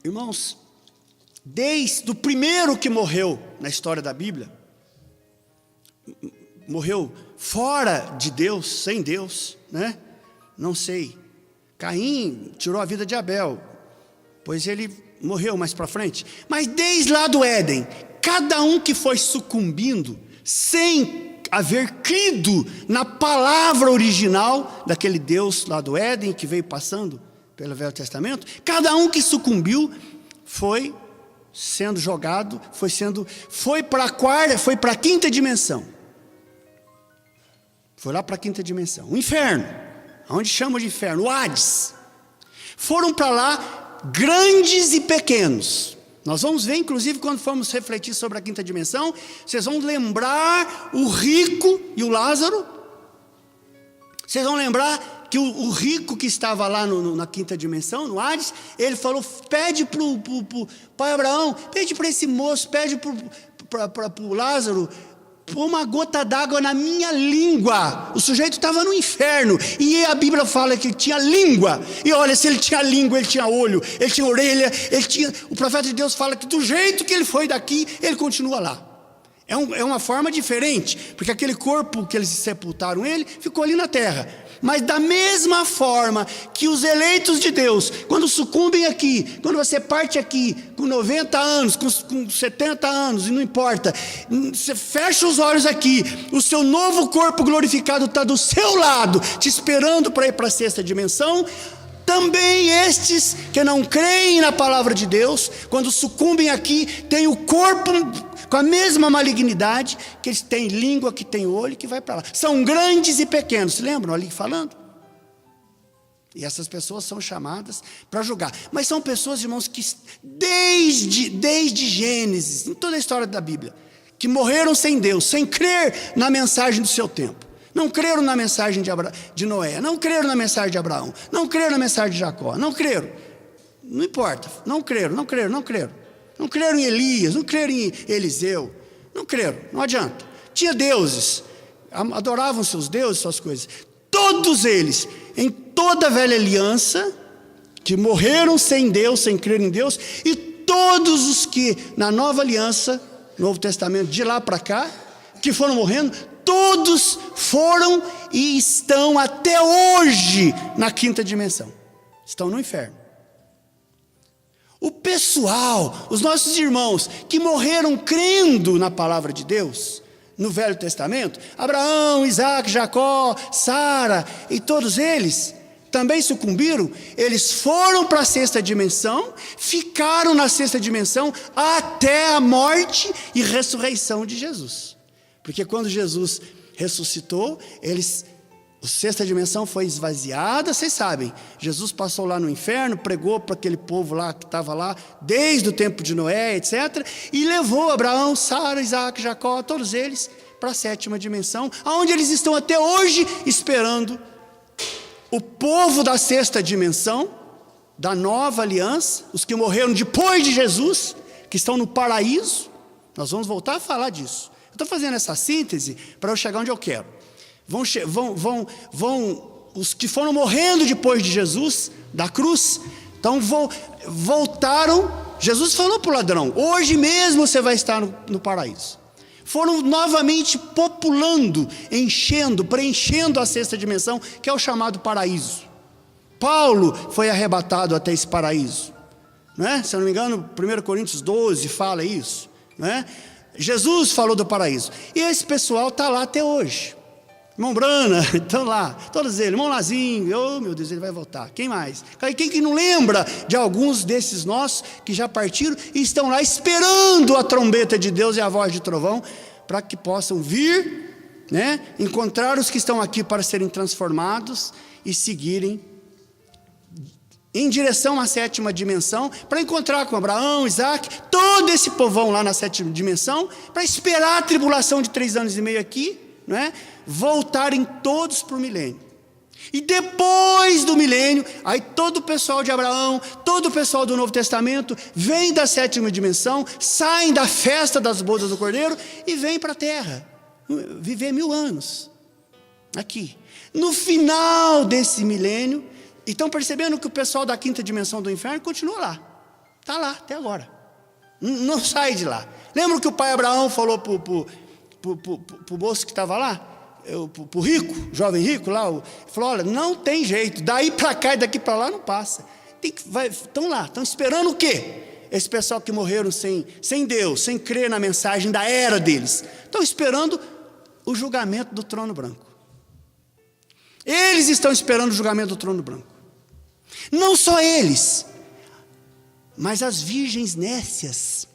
Irmãos, desde o primeiro que morreu na história da Bíblia, morreu fora de Deus, sem Deus, né? Não sei. Caim tirou a vida de Abel, pois ele morreu mais para frente. Mas desde lá do Éden, cada um que foi sucumbindo, sem haver crido na palavra original daquele Deus lá do Éden, que veio passando pelo Velho Testamento, cada um que sucumbiu foi sendo jogado, foi para a quinta dimensão. Foi lá para a quinta dimensão, o inferno, onde chamam de inferno, o Hades. Foram para lá grandes e pequenos. Nós vamos ver, inclusive, quando formos refletir sobre a quinta dimensão, vocês vão lembrar o rico e o Lázaro. Vocês vão lembrar que o rico que estava lá na quinta dimensão, no Hades, ele falou: pede para o pai Abraão, pede para esse moço, pede para o Lázaro, pôr uma gota d'água na minha língua. O sujeito estava no inferno, e a Bíblia fala que ele tinha língua, e olha, se ele tinha língua, ele tinha olho, ele tinha orelha, o profeta de Deus fala que do jeito que ele foi daqui, ele continua lá. É uma forma diferente, porque aquele corpo que eles sepultaram ele, ficou ali na terra. Mas da mesma forma que os eleitos de Deus, quando sucumbem aqui, quando você parte aqui com 90 anos, com 70 anos, e não importa, você fecha os olhos aqui, o seu novo corpo glorificado está do seu lado, te esperando para ir para a sexta dimensão. Também estes que não creem na palavra de Deus, quando sucumbem aqui, têm o corpo com a mesma malignidade, que eles têm língua, que têm olho, que vai para lá. São grandes e pequenos, se lembram ali falando? E essas pessoas são chamadas para julgar. Mas são pessoas, irmãos, que desde Gênesis, em toda a história da Bíblia, que morreram sem Deus, sem crer na mensagem do seu tempo. Não creram na mensagem de Noé, não creram na mensagem de Abraão, não creram na mensagem de Jacó, não creram. Não importa, não creram. Não creram em Elias, não creram em Eliseu, não creram, não adianta. Tinha deuses, adoravam seus deuses, suas coisas. Todos eles, em toda a velha aliança, que morreram sem Deus, sem crer em Deus, e todos os que na nova aliança, Novo Testamento, de lá para cá, que foram morrendo, todos foram e estão até hoje na quinta dimensão. Estão no inferno. O pessoal, os nossos irmãos que morreram crendo na palavra de Deus, no Velho Testamento, Abraão, Isaac, Jacó, Sara e todos eles também sucumbiram. Eles foram para a sexta dimensão, ficaram na sexta dimensão até a morte e ressurreição de Jesus. Porque quando Jesus ressuscitou, a sexta dimensão foi esvaziada, vocês sabem. Jesus passou lá no inferno, pregou para aquele povo lá que estava lá, desde o tempo de Noé, etc. E levou Abraão, Sara, Isaac, Jacó, todos eles, para a sétima dimensão, onde eles estão até hoje esperando o povo da sexta dimensão, da nova aliança, os que morreram depois de Jesus, que estão no paraíso. Nós vamos voltar a falar disso. Eu estou fazendo essa síntese para eu chegar onde eu quero. Os que foram morrendo depois de Jesus, da cruz, então voltaram. Jesus falou para o ladrão: hoje mesmo você vai estar no paraíso. Foram novamente populando, preenchendo a sexta dimensão, que é o chamado paraíso. Paulo foi arrebatado até esse paraíso, não é? Se eu não me engano, 1 Coríntios 12 fala isso, não é? Jesus falou do paraíso, e esse pessoal está lá até hoje. Irmão Brana, estão lá, todos eles. Irmão Lazinho, oh meu Deus, ele vai voltar. Quem mais? Quem que não lembra de alguns desses nossos que já partiram e estão lá esperando a trombeta de Deus e a voz de trovão, para que possam vir, né, encontrar os que estão aqui para serem transformados e seguirem em direção à sétima dimensão, para encontrar com Abraão, Isaac, todo esse povão lá na sétima dimensão, para esperar a tribulação de 3 anos e meio aqui, não é? Voltarem todos para o milênio. E depois do milênio, aí todo o pessoal de Abraão, todo o pessoal do Novo Testamento vem da sétima dimensão, saem da festa das bodas do Cordeiro e vem para a terra viver 1000 anos aqui. No final desse milênio, estão percebendo que o pessoal da quinta dimensão do inferno continua lá, está lá até agora, não sai de lá. Lembra que o pai Abraão falou para o moço que estava lá, para o rico, jovem rico lá, falou: olha, não tem jeito, daí para cá e daqui para lá não passa. Estão lá, estão esperando o quê? Esse pessoal que morreram sem Deus, sem crer na mensagem da era deles, estão esperando o julgamento do trono branco. Eles estão esperando o julgamento do trono branco. Não só eles, mas as virgens nécias,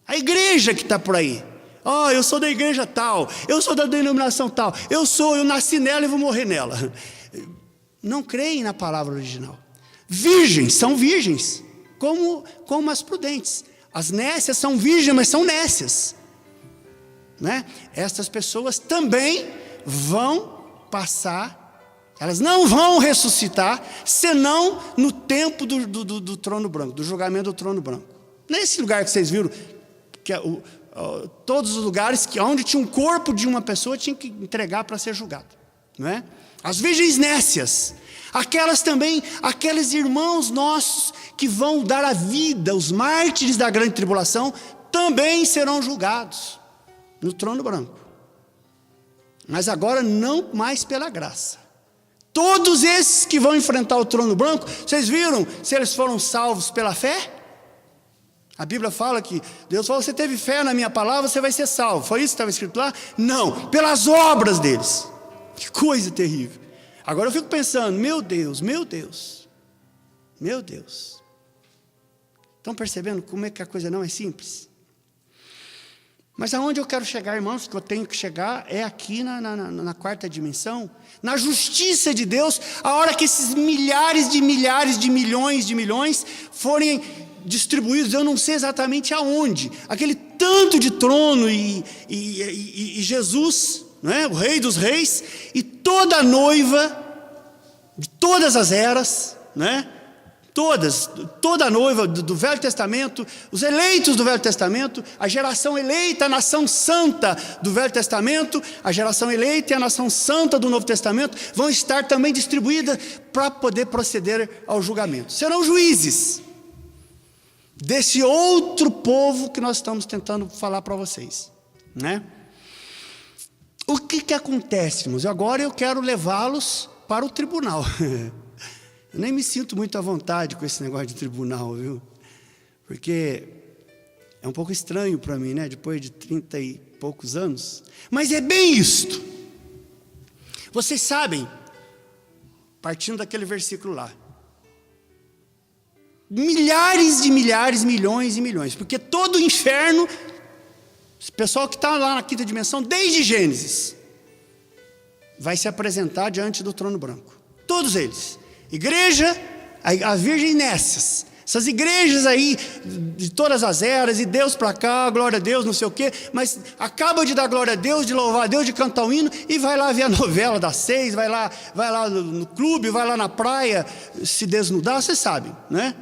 a igreja que está por aí. Eu sou da igreja tal, eu sou da denominação tal, eu nasci nela e vou morrer nela. Não creem na palavra original. Virgens, são virgens, como as prudentes. As nécias são virgens, mas são nécias, né? Estas pessoas também vão passar, elas não vão ressuscitar, senão no tempo do trono branco, do julgamento do trono branco. Nesse lugar que vocês viram, que é todos os lugares onde tinha um corpo de uma pessoa, tinha que entregar para ser julgado, não é? As virgens nécias, aqueles irmãos nossos que vão dar a vida, os mártires da grande tribulação, também serão julgados no trono branco, mas agora não mais pela graça. Todos esses que vão enfrentar o trono branco, vocês viram se eles foram salvos pela fé? A Bíblia fala que Deus falou: você teve fé na minha palavra, você vai ser salvo. Foi isso que estava escrito lá? Não, pelas obras deles. Que coisa terrível. Agora eu fico pensando: meu Deus, meu Deus, meu Deus. Estão percebendo como é que a coisa não é simples? Mas aonde eu quero chegar, irmãos, que eu tenho que chegar é aqui na quarta dimensão, na justiça de Deus, a hora que esses milhares de milhões forem distribuídos, eu não sei exatamente aonde, aquele tanto de trono e Jesus, não é? O Rei dos Reis, e toda a noiva de todas as eras, não é? Toda a noiva do Velho Testamento, os eleitos do Velho Testamento, a geração eleita, a nação santa do Velho Testamento, a geração eleita e a nação santa do Novo Testamento vão estar também distribuídas para poder proceder ao julgamento. Serão juízes desse outro povo que nós estamos tentando falar para vocês, né? O que acontece, irmãos? Agora eu quero levá-los para o tribunal. Eu nem me sinto muito à vontade com esse negócio de tribunal, viu? Porque É um pouco estranho para mim, né? Depois de 30 e poucos anos. Mas é bem isto. Vocês sabem, partindo daquele versículo lá, milhares de milhares, milhões e milhões, porque todo o inferno, o pessoal que está lá na quinta dimensão, desde Gênesis, vai se apresentar diante do trono branco. Todos eles. Igreja, a Virgem Nécias, essas igrejas aí, de todas as eras, e Deus para cá, glória a Deus, não sei o quê, mas acaba de dar glória a Deus, de louvar a Deus, de cantar um hino, e vai lá ver a novela das 6, vai lá no clube, vai lá na praia, se desnudar, vocês sabem, né?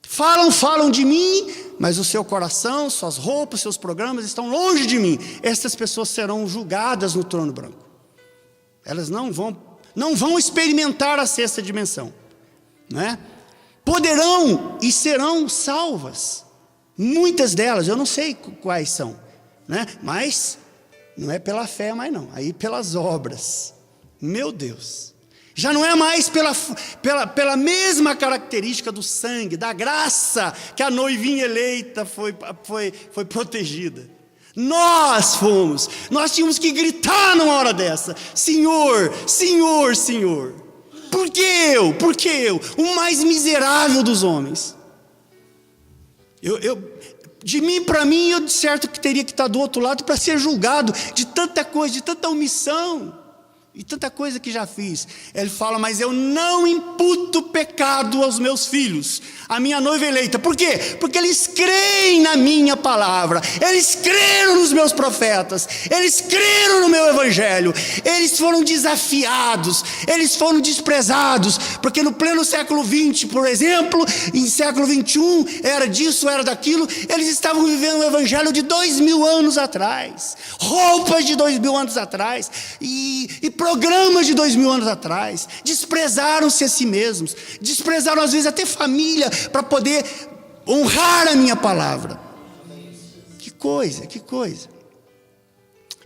Falam de mim, mas o seu coração, suas roupas, seus programas estão longe de mim. Essas pessoas serão julgadas no trono branco. Elas não vão experimentar a sexta dimensão, né? Poderão e serão salvas. Muitas delas, eu não sei quais são, né? Mas não é pela fé mais não, aí pelas obras. Meu Deus. Já não é mais pela mesma característica do sangue, da graça que a noivinha eleita foi protegida. Nós tínhamos que gritar numa hora dessa: Senhor, Senhor, Senhor. Por que eu, o mais miserável dos homens? De mim para mim, eu de certo que teria que estar do outro lado para ser julgado de tanta coisa, de tanta omissão. E tanta coisa que já fiz. Ele fala, mas eu não imputo pecado aos meus filhos, a minha noiva eleita. Por quê? Porque eles creem na minha palavra, eles creram nos meus profetas, eles creram no meu evangelho. Eles foram desafiados, eles foram desprezados, porque no pleno século 20, por exemplo, em século 21, era disso, era daquilo. Eles estavam vivendo o evangelho de 2000 anos atrás, roupas de 2000 anos atrás, e programas de 2000 anos atrás. Desprezaram-se a si mesmos, desprezaram às vezes até família, para poder honrar a minha palavra. Que coisa.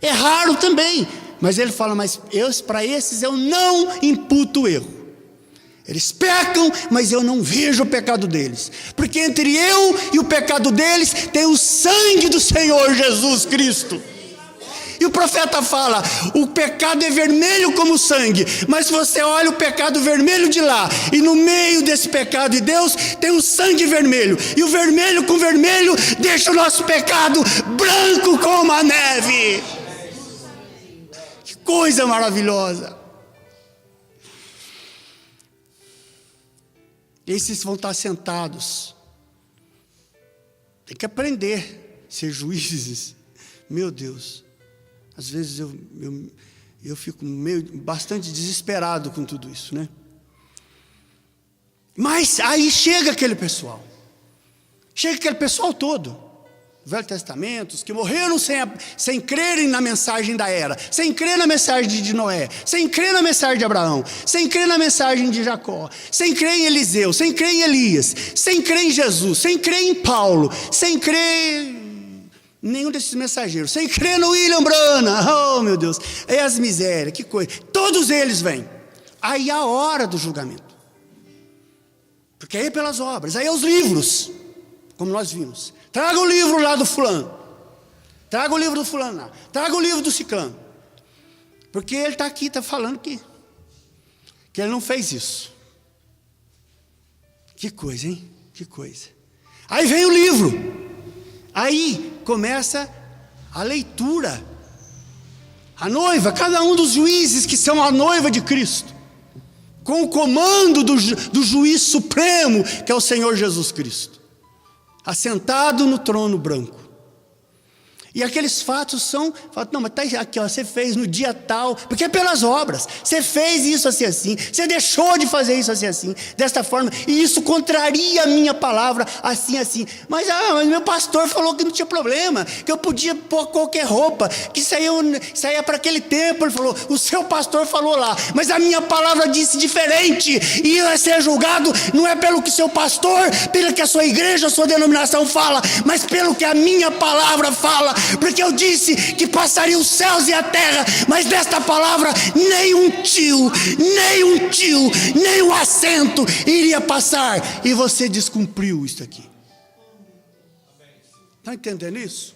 É raro também, mas ele fala, mas para esses eu não imputo erro. Eles pecam, mas eu não vejo o pecado deles, porque entre eu e o pecado deles tem o sangue do Senhor Jesus Cristo. E o profeta fala, o pecado é vermelho como sangue, mas se você olha o pecado vermelho de lá, e no meio desse pecado de Deus, tem o sangue vermelho, e o vermelho com vermelho, deixa o nosso pecado branco como a neve. Que coisa maravilhosa. Esses vão estar sentados, tem que aprender a ser juízes, meu Deus. Às vezes eu fico bastante desesperado com tudo isso, né? Mas aí chega aquele pessoal todo, Velho Testamento, que morreram sem crerem na mensagem da era, sem crer na mensagem de Noé, sem crer na mensagem de Abraão, sem crer na mensagem de Jacó, sem crer em Eliseu, sem crer em Elias, sem crer em Jesus, sem crer em Paulo, sem crer nenhum desses mensageiros, sem crer no William Branham, oh meu Deus, é as misérias, que coisa. Todos eles vêm. Aí a hora do julgamento, porque aí é pelas obras, aí é os livros, como nós vimos. Traga o livro lá do fulano, traga o livro do fulano lá, traga o livro do ciclano, porque ele está aqui, está falando que ele não fez isso. Que coisa, hein? Que coisa. Aí vem o livro. Aí começa a leitura. A noiva, cada um dos juízes que são a noiva de Cristo, com o comando do juiz supremo, que é o Senhor Jesus Cristo, assentado no trono branco. E aqueles fatos são, não, mas está aqui, ó, você fez no dia tal, porque é pelas obras, você fez isso assim, você deixou de fazer isso assim, desta forma, e isso contraria a minha palavra, assim, mas meu pastor falou que não tinha problema, que eu podia pôr qualquer roupa, que saía para aquele tempo, ele falou, o seu pastor falou lá, mas a minha palavra disse diferente, e vai ser julgado, não é pelo que seu pastor, pelo que a sua igreja, a sua denominação fala, mas pelo que a minha palavra fala, porque eu disse que passaria os céus e a terra, mas desta palavra nem um tio, nem um acento iria passar, e você descumpriu isso aqui. Está entendendo isso?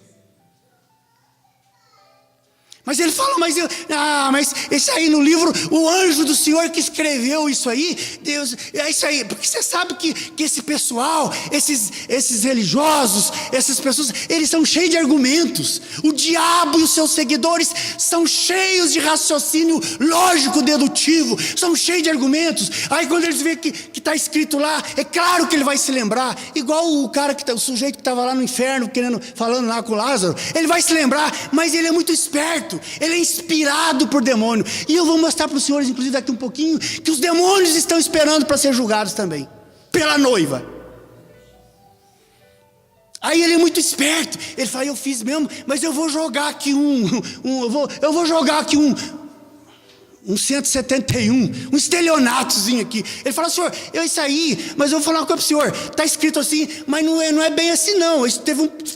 Mas ele fala, mas isso aí no livro, o anjo do Senhor que escreveu isso aí, Deus, é isso aí, porque você sabe que esse pessoal, esses religiosos, essas pessoas, eles são cheios de argumentos. O diabo e os seus seguidores são cheios de raciocínio lógico, dedutivo, são cheios de argumentos. Aí quando eles veem que está escrito lá, é claro que ele vai se lembrar, igual o sujeito que estava lá no inferno, falando lá com Lázaro, ele vai se lembrar, mas ele é muito esperto. Ele é inspirado por demônio. E eu vou mostrar para os senhores, inclusive daqui um pouquinho, que os demônios estão esperando para ser julgados também, pela noiva. Aí ele é muito esperto. Ele fala, eu fiz mesmo, mas eu vou jogar aqui eu vou jogar aqui um 171, um estelionatozinho aqui. Ele fala, senhor, isso aí, mas eu vou falar uma coisa para o senhor, está escrito assim, mas não é bem assim não, isso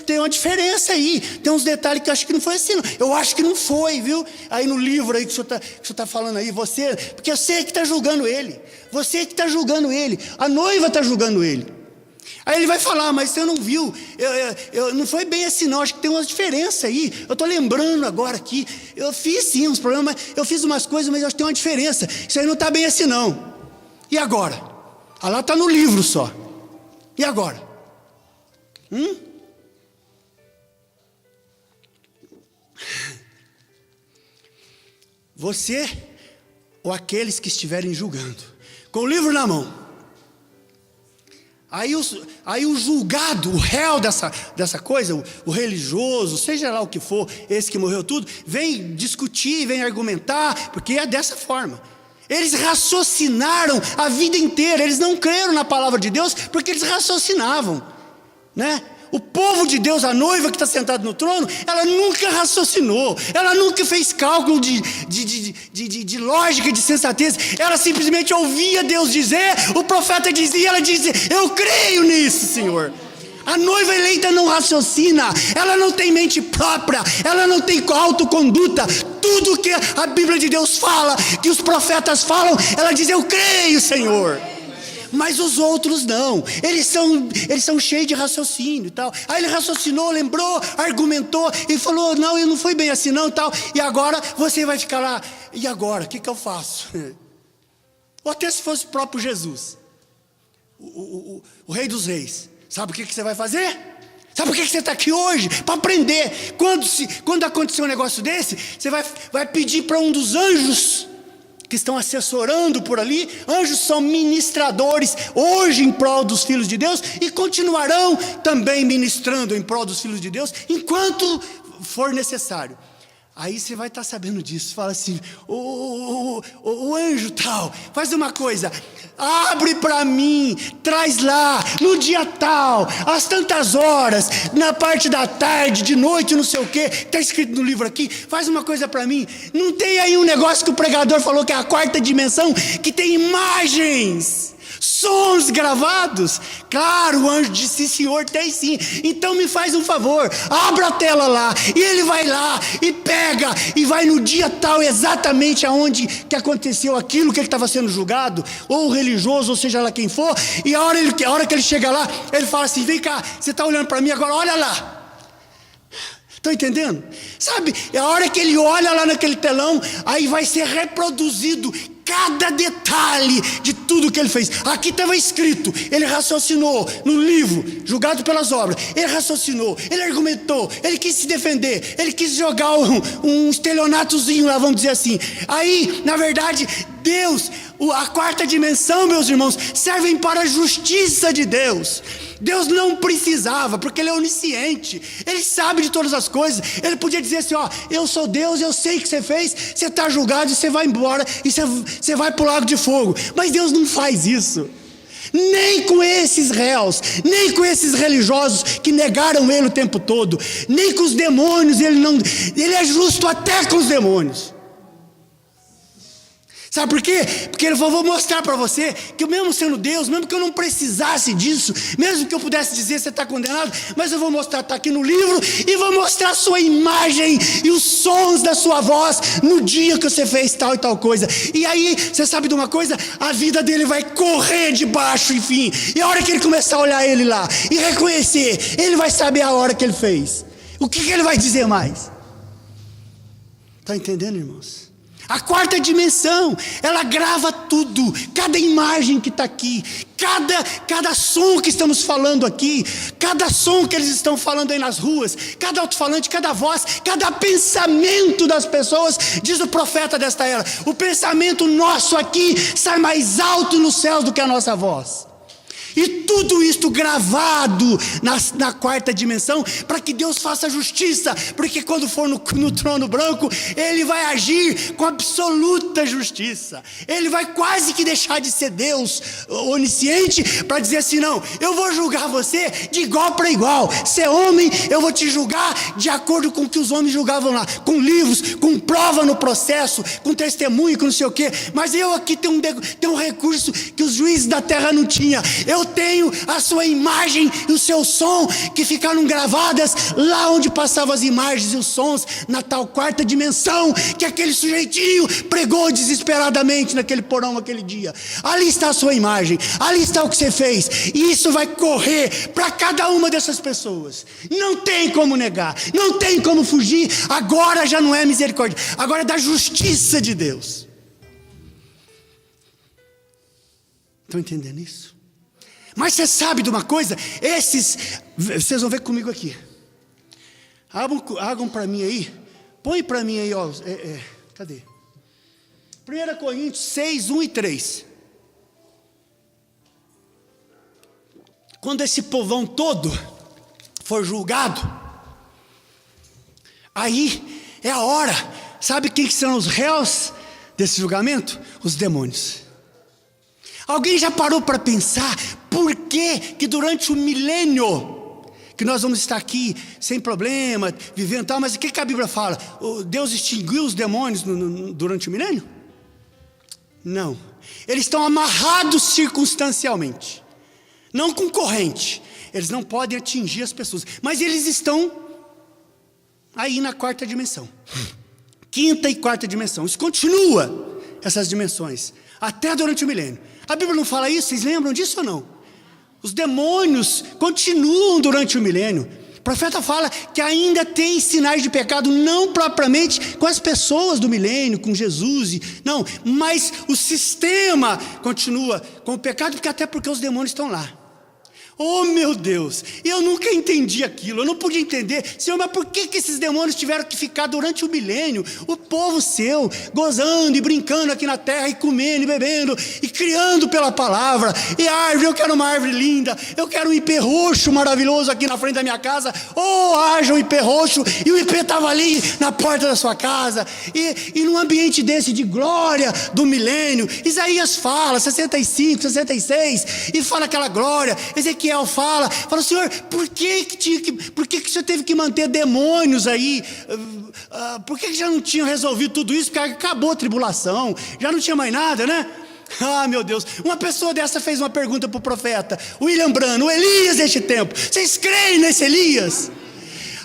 tem uma diferença aí, tem uns detalhes que eu acho que não foi assim não. Eu acho que não foi, viu? Aí no livro aí que o senhor está falando aí, porque eu sei que está julgando ele, você que está julgando ele, a noiva está julgando ele. Aí ele vai falar, mas você não viu, não foi bem assim não, acho que tem uma diferença aí, eu estou lembrando agora aqui, eu fiz sim uns problemas, eu fiz umas coisas, mas acho que tem uma diferença, isso aí não está bem assim não. E agora? Ah, lá está no livro só. E agora? Você ou aqueles que estiverem julgando, com o livro na mão, aí o julgado, o réu dessa coisa, o religioso, seja lá o que for, esse que morreu tudo, vem discutir, vem argumentar, porque é dessa forma. Eles raciocinaram a vida inteira, eles não creram na palavra de Deus, porque eles raciocinavam, né? O povo de Deus, a noiva que está sentada no trono, ela nunca raciocinou, ela nunca fez cálculo de lógica, de sensatez, ela simplesmente ouvia Deus dizer, o profeta dizia, ela dizia, eu creio nisso, Senhor. A noiva eleita não raciocina, ela não tem mente própria, ela não tem autoconduta, tudo que a Bíblia de Deus fala, que os profetas falam, ela diz, eu creio, Senhor. Mas os outros não, eles são cheios de raciocínio e tal. Aí ele raciocinou, lembrou, argumentou e falou, não, não foi bem assim não e tal. E agora você vai ficar lá, e agora, o que eu faço? Ou até se fosse o próprio Jesus, o rei dos reis, sabe o que você vai fazer? Sabe por que você está aqui hoje? Para aprender. Quando acontecer um negócio desse, você vai pedir para um dos anjos que estão assessorando por ali. Anjos são ministradores hoje em prol dos filhos de Deus e continuarão também ministrando em prol dos filhos de Deus enquanto for necessário. Aí você vai estar sabendo disso. Fala assim, o anjo tal, faz uma coisa, abre para mim, traz lá, no dia tal, às tantas horas, na parte da tarde, de noite, não sei o que, está escrito no livro aqui, faz uma coisa para mim. Não tem aí um negócio que o pregador falou que é a quarta dimensão, que tem imagens, sons gravados? Claro, o anjo disse, senhor, tem sim. Então me faz um favor, abra a tela lá, e ele vai lá, e pega, e vai no dia tal, exatamente aonde que aconteceu aquilo que ele estava sendo julgado, ou religioso, ou seja lá quem for, e a hora que ele chega lá, ele fala assim, vem cá, você está olhando para mim agora, olha lá. Estão entendendo? Sabe, a hora que ele olha lá naquele telão, aí vai ser reproduzido cada detalhe de tudo que ele fez. Aqui estava escrito, ele raciocinou no livro, julgado pelas obras, ele raciocinou, ele argumentou, ele quis se defender, ele quis jogar um estelionatozinho lá, vamos dizer assim. Aí, na verdade, Deus, a quarta dimensão, meus irmãos, servem para a justiça de Deus. Deus não precisava, porque Ele é onisciente, Ele sabe de todas as coisas. Ele podia dizer assim, ó, eu sou Deus, eu sei o que você fez, você está julgado e você vai embora, e você vai para o lago de fogo. Mas Deus não faz isso, nem com esses réus, nem com esses religiosos que negaram Ele o tempo todo, nem com os demônios. Ele é justo até com os demônios. Sabe por quê? Porque ele falou, vou mostrar para você que mesmo sendo Deus, mesmo que eu não precisasse disso, mesmo que eu pudesse dizer você está condenado, mas eu vou mostrar, está aqui no livro, e vou mostrar a sua imagem e os sons da sua voz no dia que você fez tal e tal coisa. E aí, você sabe de uma coisa? A vida dele vai correr de baixo, enfim. E a hora que ele começar a olhar ele lá e reconhecer, ele vai saber a hora que ele fez. O que ele vai dizer mais? Está entendendo, irmãos? A quarta dimensão, ela grava tudo, cada imagem que está aqui, cada som que estamos falando aqui, cada som que eles estão falando aí nas ruas, cada alto-falante, cada voz, cada pensamento das pessoas, diz o profeta desta era, o pensamento nosso aqui sai mais alto nos céus do que a nossa voz. E tudo isto gravado na quarta dimensão, para que Deus faça justiça, porque quando for no trono branco, Ele vai agir com absoluta justiça. Ele vai quase que deixar de ser Deus onisciente, para dizer assim, não, eu vou julgar você de igual para igual. Você é homem, eu vou te julgar de acordo com o que os homens julgavam lá, com livros, com prova no processo, com testemunho, com não sei o quê. Mas eu aqui tenho um recurso que os juízes da terra não tinham. Eu tenho a sua imagem e o seu som que ficaram gravadas lá onde passavam as imagens e os sons, na tal quarta dimensão que aquele sujeitinho pregou desesperadamente naquele porão aquele dia. Ali está a sua imagem, ali está o que você fez, e isso vai correr para cada uma dessas pessoas. Não tem como negar, não tem como fugir. Agora já não é misericórdia, agora é da justiça de Deus. Estão entendendo isso? Mas você sabe de uma coisa? Vocês vão ver comigo aqui. Abram para mim aí. Põe para mim aí, ó. Cadê? 1 Coríntios 6, 1 e 3. Quando esse povão todo for julgado, aí é a hora. Sabe quem que são os réus desse julgamento? Os demônios. Alguém já parou para pensar por que durante o milênio que nós vamos estar aqui sem problema, vivendo tal, mas o que a Bíblia fala? Deus extinguiu os demônios durante o milênio? Não, eles estão amarrados circunstancialmente, não com corrente. Eles não podem atingir as pessoas, mas eles estão aí na quarta dimensão, quinta e quarta dimensão. Isso continua, essas dimensões, até durante o milênio. A Bíblia não fala isso? Vocês lembram disso ou não? Os demônios continuam durante o milênio. O profeta fala que ainda tem sinais de pecado, não propriamente com as pessoas do milênio, com Jesus, não, mas o sistema continua com o pecado, até porque os demônios estão lá. Oh meu Deus, eu nunca entendi aquilo, eu não podia entender, Senhor, mas por que esses demônios tiveram que ficar durante o milênio, o povo seu, gozando e brincando aqui na terra, e comendo e bebendo, e criando pela palavra, e árvore, eu quero uma árvore linda, eu quero um ipê roxo maravilhoso aqui na frente da minha casa, haja um ipê roxo, e o ipê estava ali na porta da sua casa, e num ambiente desse de glória do milênio, Isaías fala, 65, 66, e fala aquela glória, Ezequiel fala, Senhor, por que o Senhor teve que manter demônios aí? Por que já não tinham resolvido tudo isso? Porque acabou a tribulação, já não tinha mais nada, né? Ah, meu Deus, uma pessoa dessa fez uma pergunta para o profeta William Branham, o Elias deste tempo, vocês creem nesse Elias?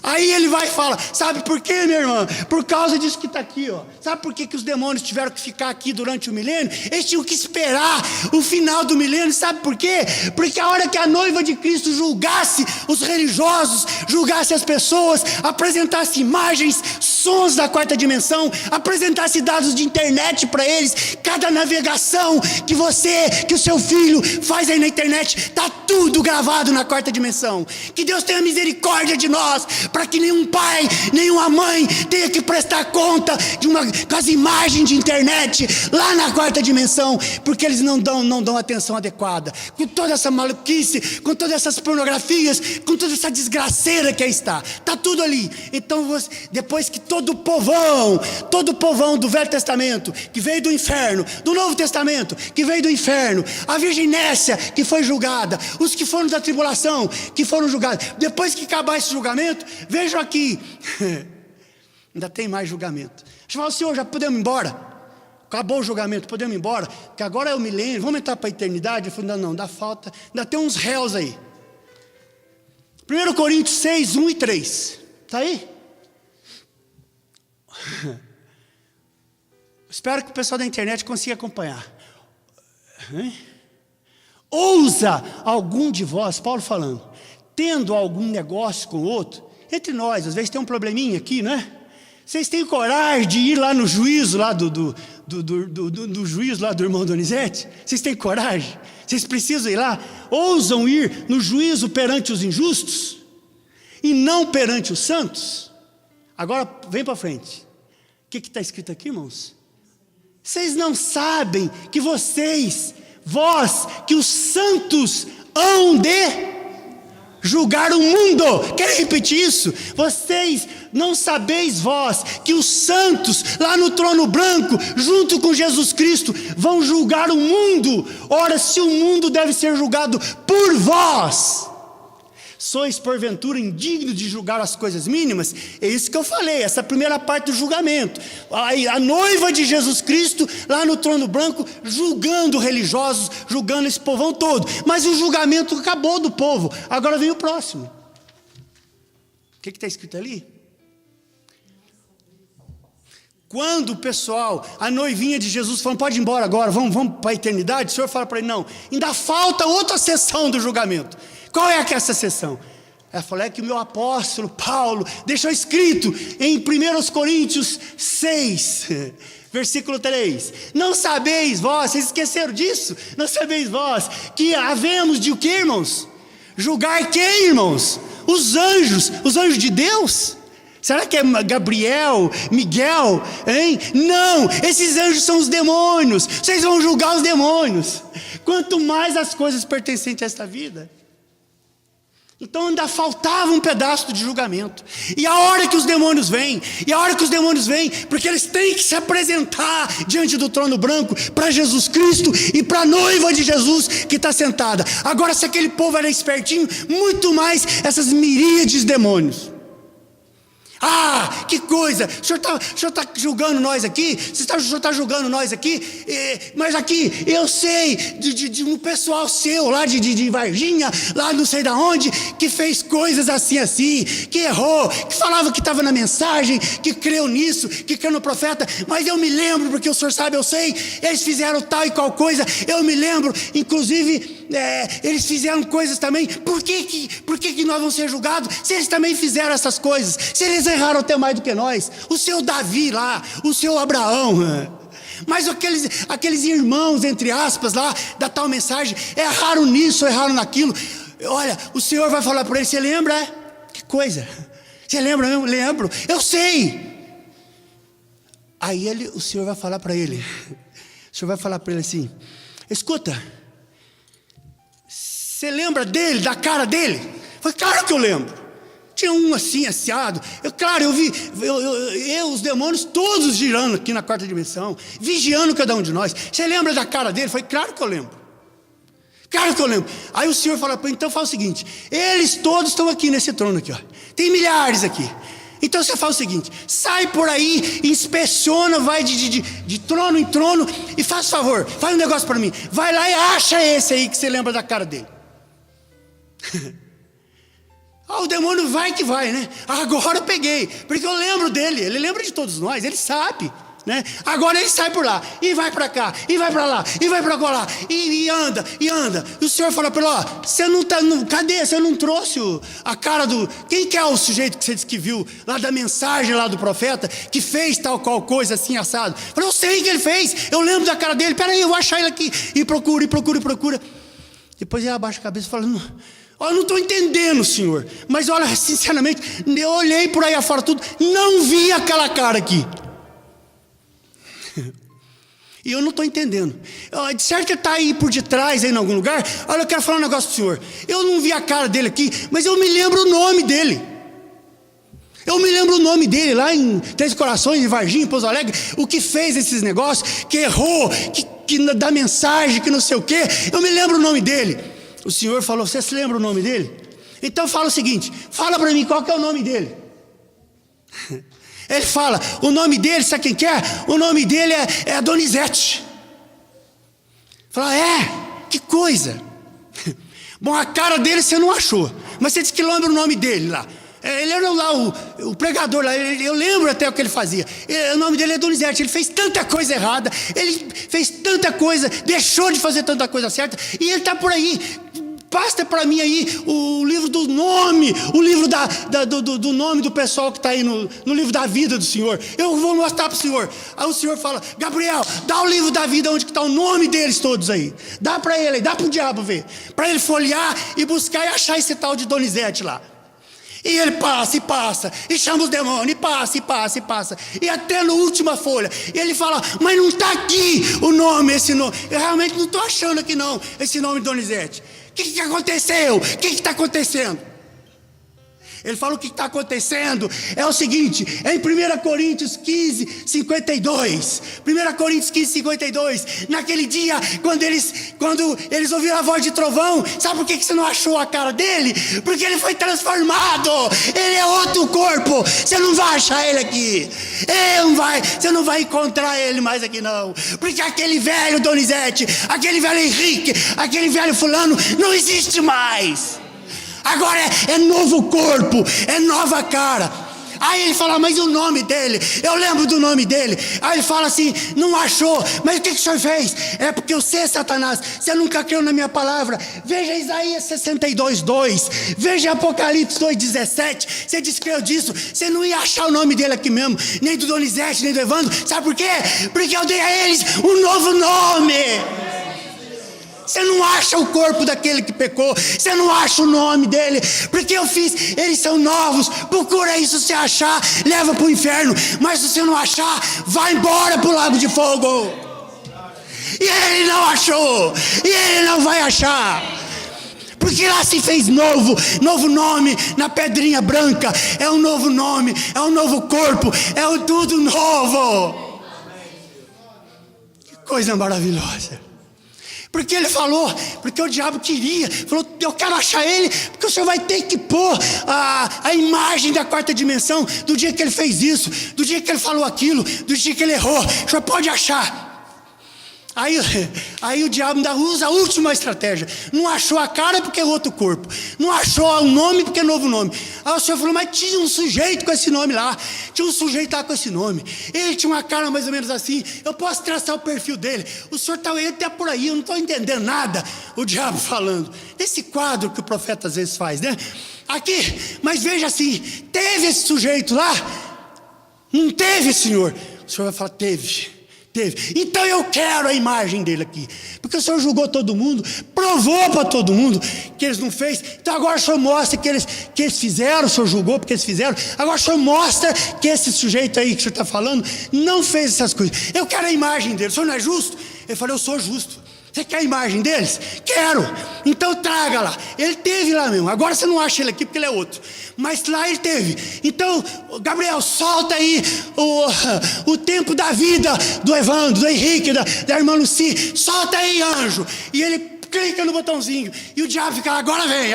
Aí ele vai e fala, sabe por quê, minha irmã? Por causa disso que está aqui, ó. Sabe por que os demônios tiveram que ficar aqui durante o milênio? Eles tinham que esperar o final do milênio, sabe por quê? Porque a hora que a noiva de Cristo julgasse os religiosos, julgasse as pessoas, apresentasse imagens, sons da quarta dimensão, apresentasse dados de internet para eles, cada navegação que o seu filho faz aí na internet, está tudo gravado na quarta dimensão. Que Deus tenha misericórdia de nós, para que nenhum pai, nenhuma mãe tenha que prestar conta com as imagens de internet lá na quarta dimensão, porque eles não dão atenção adequada, com toda essa maluquice, com todas essas pornografias, com toda essa desgraceira que aí está tudo ali. Então depois que todo o povão do Velho Testamento, que veio do inferno, do Novo Testamento, que veio do inferno, a Virgem Nécia, que foi julgada, os que foram da tribulação, que foram julgados, depois que acabar esse julgamento, vejam aqui, ainda tem mais julgamento. Você fala, Senhor, já podemos ir embora? acabou o julgamento, podemos ir embora, que agora é o milênio, vamos entrar para a eternidade. Eu falei, não, dá falta, ainda tem uns réus aí. 1 Coríntios 6, 1 e 3, está aí? Espero que o pessoal da internet consiga acompanhar. Ousa algum de vós, Paulo falando, tendo algum negócio com o outro, entre nós, às vezes tem um probleminha aqui, né? Vocês têm coragem de ir lá no juízo lá do juízo lá do irmão Donizete? Vocês têm coragem? Vocês precisam ir lá? Ousam ir no juízo perante os injustos e não perante os santos? Agora vem para frente. O que está escrito aqui, irmãos? Vocês não sabem que vós, que os santos hão de julgar o mundo. Querem repetir isso? Vocês não sabeis vós que os santos lá no trono branco, junto com Jesus Cristo, vão julgar o mundo? Ora, se o mundo deve ser julgado por vós, sois porventura indignos de julgar as coisas mínimas? É isso que eu falei, essa primeira parte do julgamento. A noiva de Jesus Cristo lá no trono branco, julgando religiosos, julgando esse povão todo. Mas o julgamento acabou do povo, agora vem o próximo. O que está escrito ali? Quando o pessoal, a noivinha de Jesus falando, pode ir embora agora, vamos para a eternidade, o Senhor fala para ele, não, ainda falta outra sessão do julgamento. Qual é essa sessão? Ela falou, é que o meu apóstolo Paulo deixou escrito em 1 Coríntios 6, versículo 3, não sabeis vós, vocês esqueceram disso? Não sabeis vós que havemos de o que, irmãos? Julgar quem, irmãos? Os anjos de Deus? Será que é Gabriel, Miguel, hein? Não, esses anjos são os demônios. Vocês vão julgar os demônios. Quanto mais as coisas pertencentes a esta vida. Então ainda faltava um pedaço de julgamento. E a hora que os demônios vêm, porque eles têm que se apresentar diante do trono branco para Jesus Cristo e para a noiva de Jesus que está sentada. Agora, se aquele povo era espertinho, muito mais essas miríades de demônios. Ah, que coisa, o senhor está julgando nós aqui, o senhor está julgando nós aqui, mas aqui eu sei de um pessoal seu lá de Varginha, lá não sei de onde, que fez coisas assim, que errou, que falava que estava na mensagem, que creu nisso, que creu no profeta, mas eu me lembro, porque o senhor sabe, eu sei, eles fizeram tal e qual coisa, eu me lembro, inclusive, eles fizeram coisas também. Por que nós vamos ser julgados se eles também fizeram essas coisas? Se eles erraram até mais do que nós, o seu Davi lá, o seu Abraão, mas aqueles irmãos, entre aspas, lá da tal mensagem, erraram nisso, erraram naquilo. Olha, o Senhor vai falar para ele, você lembra? Que coisa, você lembra mesmo? Lembro, eu sei. Aí o Senhor vai falar para ele, assim, escuta, você lembra dele, da cara dele? Foi claro que eu lembro. Tinha um assim, asseado. Eu vi os demônios todos girando aqui na quarta dimensão, vigiando cada um de nós. Você lembra da cara dele? Foi claro que eu lembro. Claro que eu lembro. Aí o Senhor fala para ele, então faz o seguinte, eles todos estão aqui nesse trono aqui, ó. Tem milhares aqui. Então você faz o seguinte, sai por aí, inspeciona, vai de trono em trono e faz favor, faz um negócio para mim. Vai lá e acha esse aí que você lembra da cara dele. O demônio vai que vai, né? Agora eu peguei, porque eu lembro dele, ele lembra de todos nós, ele sabe, né? Agora ele sai por lá, e vai para cá, e vai para lá, e vai para lá, e anda. E o Senhor fala para ele, ó, você não tá, cadê? Você não trouxe a cara do... Quem que é o sujeito que você disse que viu lá da mensagem lá do profeta, que fez tal qual coisa assim assado? Eu falei, eu sei que ele fez, eu lembro da cara dele, peraí, eu vou achar ele aqui. E procura. Depois ele abaixa a cabeça e fala, eu não estou entendendo, Senhor, mas olha, sinceramente, eu olhei por aí afora tudo, não vi aquela cara aqui. E eu não estou entendendo. De certo que ele está aí por detrás, aí em algum lugar. Olha, eu quero falar um negócio para o Senhor. Eu não vi a cara dele aqui, mas eu me lembro o nome dele. Lá em Três Corações, em Varginha, em Pouso Alegre, o que fez esses negócios, que errou, que dá mensagem, que não sei o quê. Eu me lembro o nome dele. O Senhor falou, você se lembra o nome dele? Então fala o seguinte, fala para mim qual que é o nome dele. Ele fala, o nome dele, sabe quem que é? O nome dele é Donizete. Fala, que coisa. Bom, a cara dele você não achou, mas você disse que lembra o nome dele lá. Ele era lá o pregador lá, eu lembro até o que ele fazia. O nome dele é Donizete. Ele fez tanta coisa errada, ele fez tanta coisa, deixou de fazer tanta coisa certa, e ele está por aí. Passa para mim aí o livro do nome, o livro do nome do pessoal que está aí no livro da vida do Senhor. Eu vou mostrar para o Senhor. Aí o Senhor fala, Gabriel, dá o livro da vida onde está o nome deles todos aí. Dá para ele, dá para o diabo ver, para ele folhear e buscar e achar esse tal de Donizete lá. E ele passa, e chama os demônios, e passa, e até na última folha, e ele fala, mas não está aqui o nome, esse nome, eu realmente não estou achando aqui não, esse nome Donizete. O que aconteceu? O que está acontecendo? Ele fala, o que está acontecendo é o seguinte, é em 1 Coríntios 15, 52. 1 Coríntios 15, 52. Naquele dia, quando eles ouviram a voz de trovão, sabe por que você não achou a cara dele? Porque ele foi transformado. Ele é outro corpo. Você não vai achar ele aqui. Você não vai encontrar ele mais aqui não. Porque aquele velho Donizete, aquele velho Henrique, aquele velho fulano, não existe mais. Agora é novo corpo, é nova cara. Aí ele fala, mas o nome dele, eu lembro do nome dele. Aí ele fala assim, não achou, mas o que o senhor fez? É porque eu sei, Satanás, você nunca creu na minha palavra. Veja Isaías 62, 2, veja Apocalipse 2, 17. Você descreveu disso, você não ia achar o nome dele aqui mesmo, nem do Donizete, nem do Evandro. Sabe por quê? Porque eu dei a eles um novo nome. Você não acha o corpo daquele que pecou, você não acha o nome dele, porque eu fiz, eles são novos. Procura isso, se você achar, leva para o inferno, mas se você não achar, vai embora para o lago de fogo. E ele não achou, e ele não vai achar, porque lá se fez novo nome na pedrinha branca. É um novo nome, é um novo corpo, é um tudo novo. Que coisa maravilhosa. Porque ele falou, porque o diabo queria, falou, eu quero achar ele, porque o senhor vai ter que pôr a imagem da quarta dimensão, do dia que ele fez isso, do dia que ele falou aquilo, do dia que ele errou, o senhor pode achar. Aí o diabo ainda usa a última estratégia. Não achou a cara porque é outro corpo, não achou o nome porque é novo nome. Aí o senhor falou, mas tinha um sujeito com esse nome lá, tinha um sujeito lá com esse nome, ele tinha uma cara mais ou menos assim, eu posso traçar o perfil dele. O senhor está até por aí, eu não estou entendendo nada. O diabo falando, esse quadro que o profeta às vezes faz, né? Aqui, mas veja assim, teve esse sujeito lá? Não teve, senhor? O senhor vai falar, teve. Então eu quero a imagem dele aqui, porque o senhor julgou todo mundo, provou para todo mundo que eles não fez. Então agora o senhor mostra que eles fizeram, o senhor julgou porque eles fizeram. Agora o senhor mostra que esse sujeito aí que o senhor está falando não fez essas coisas. Eu quero a imagem dele. O senhor não é justo? Ele falou, eu sou justo. Você quer a imagem deles? Quero. Então traga lá. Ele teve lá mesmo. Agora você não acha ele aqui porque ele é outro, mas lá ele teve. Então, Gabriel, solta aí o tempo da vida do Evandro, do Henrique, da irmã Lucy. Solta aí, anjo. E ele clica no botãozinho e o diabo fica, agora vem.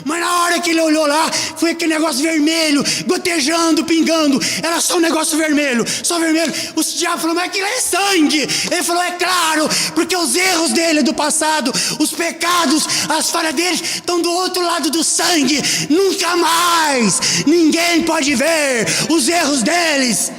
Mas na hora que ele olhou lá, foi aquele negócio vermelho, gotejando, pingando. Era só um negócio vermelho, só vermelho. O diabo falou, mas aquilo é sangue. Ele falou, é claro, porque os erros dele do passado, os pecados, as falhas dele estão do outro lado do sangue. Nunca mais ninguém pode ver os erros deles,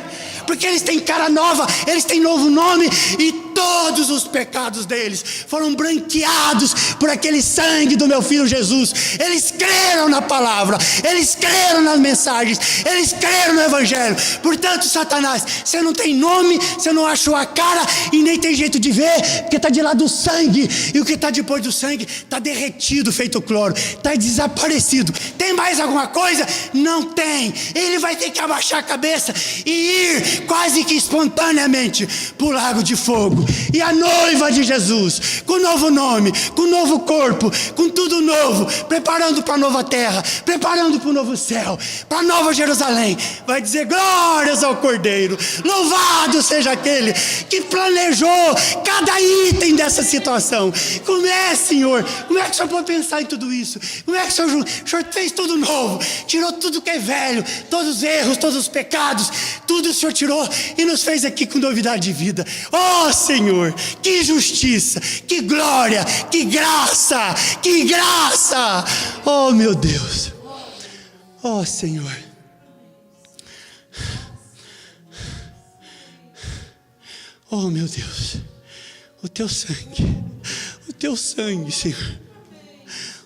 porque eles têm cara nova, eles têm novo nome, e todos os pecados deles foram branqueados por aquele sangue do meu filho Jesus. Eles creram na palavra, eles creram nas mensagens, eles creram no evangelho. Portanto, Satanás, você não tem nome, você não achou a cara e nem tem jeito de ver, porque está de lá do sangue, e o que está depois do sangue está derretido, feito cloro, está desaparecido. Tem mais alguma coisa? Não tem. Ele vai ter que abaixar a cabeça e ir quase que espontaneamente para o lago de fogo. e a noiva de Jesus, com novo nome, com novo corpo, com tudo novo, preparando para a nova terra, preparando para o novo céu, para a nova Jerusalém, vai dizer glórias ao Cordeiro, louvado seja aquele que planejou cada item dessa situação. Como é, Senhor? Como é que o Senhor pode pensar em tudo isso? Como é que o Senhor fez tudo novo, tirou tudo que é velho, todos os erros, todos os pecados, tudo o Senhor tirou e nos fez aqui com novidade de vida. Oh, Senhor, que justiça, que glória, que graça, que graça. Oh, meu Deus. Oh, Senhor. Oh, meu Deus. O teu sangue, Senhor.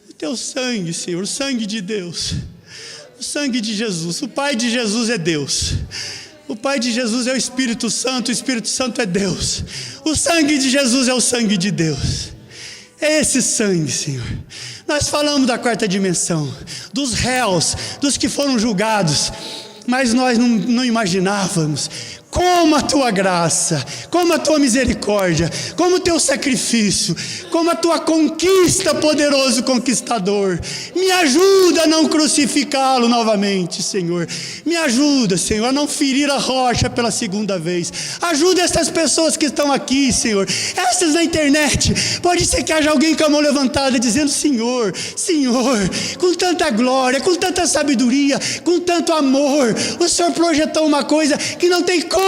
O teu sangue, Senhor, o sangue de Deus. O sangue de Jesus. O Pai de Jesus é Deus. O Pai de Jesus é o Espírito Santo é Deus. O sangue de Jesus é o sangue de Deus. É esse sangue, Senhor. Nós falamos da quarta dimensão, dos réus, dos que foram julgados, mas nós não imaginávamos como a tua graça, como a tua misericórdia, como o teu sacrifício, como a tua conquista, poderoso conquistador. Me ajuda a não crucificá-lo novamente, Senhor. Me ajuda, Senhor, a não ferir a rocha pela segunda vez. Ajuda essas pessoas que estão aqui, Senhor. Essas na internet. Pode ser que haja alguém com a mão levantada dizendo: Senhor, Senhor, com tanta glória, com tanta sabedoria, com tanto amor, o Senhor projetou uma coisa que não tem como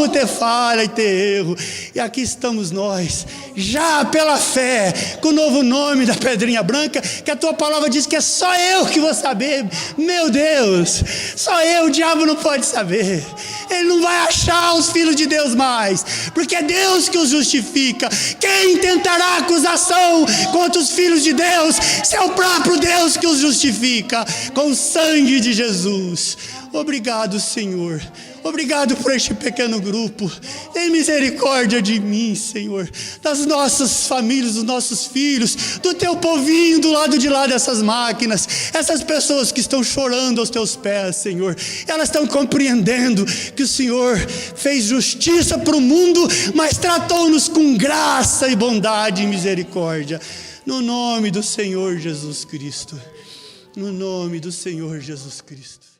ter falha e ter erro. E aqui estamos nós, já pela fé, com o novo nome da pedrinha branca, que a tua palavra diz que é só eu que vou saber. Meu Deus, só eu, o diabo não pode saber. Ele não vai achar os filhos de Deus mais, porque é Deus que os justifica. Quem tentará acusação contra os filhos de Deus, se é o próprio Deus que os justifica, com o sangue de Jesus. Obrigado, Senhor. Obrigado por este pequeno grupo. Tem misericórdia de mim, Senhor, das nossas famílias, dos nossos filhos, do teu povinho do lado de lá dessas máquinas, essas pessoas que estão chorando aos teus pés, Senhor. Elas estão compreendendo que o Senhor fez justiça para o mundo, mas tratou-nos com graça e bondade e misericórdia. No nome do Senhor Jesus Cristo. No nome do Senhor Jesus Cristo.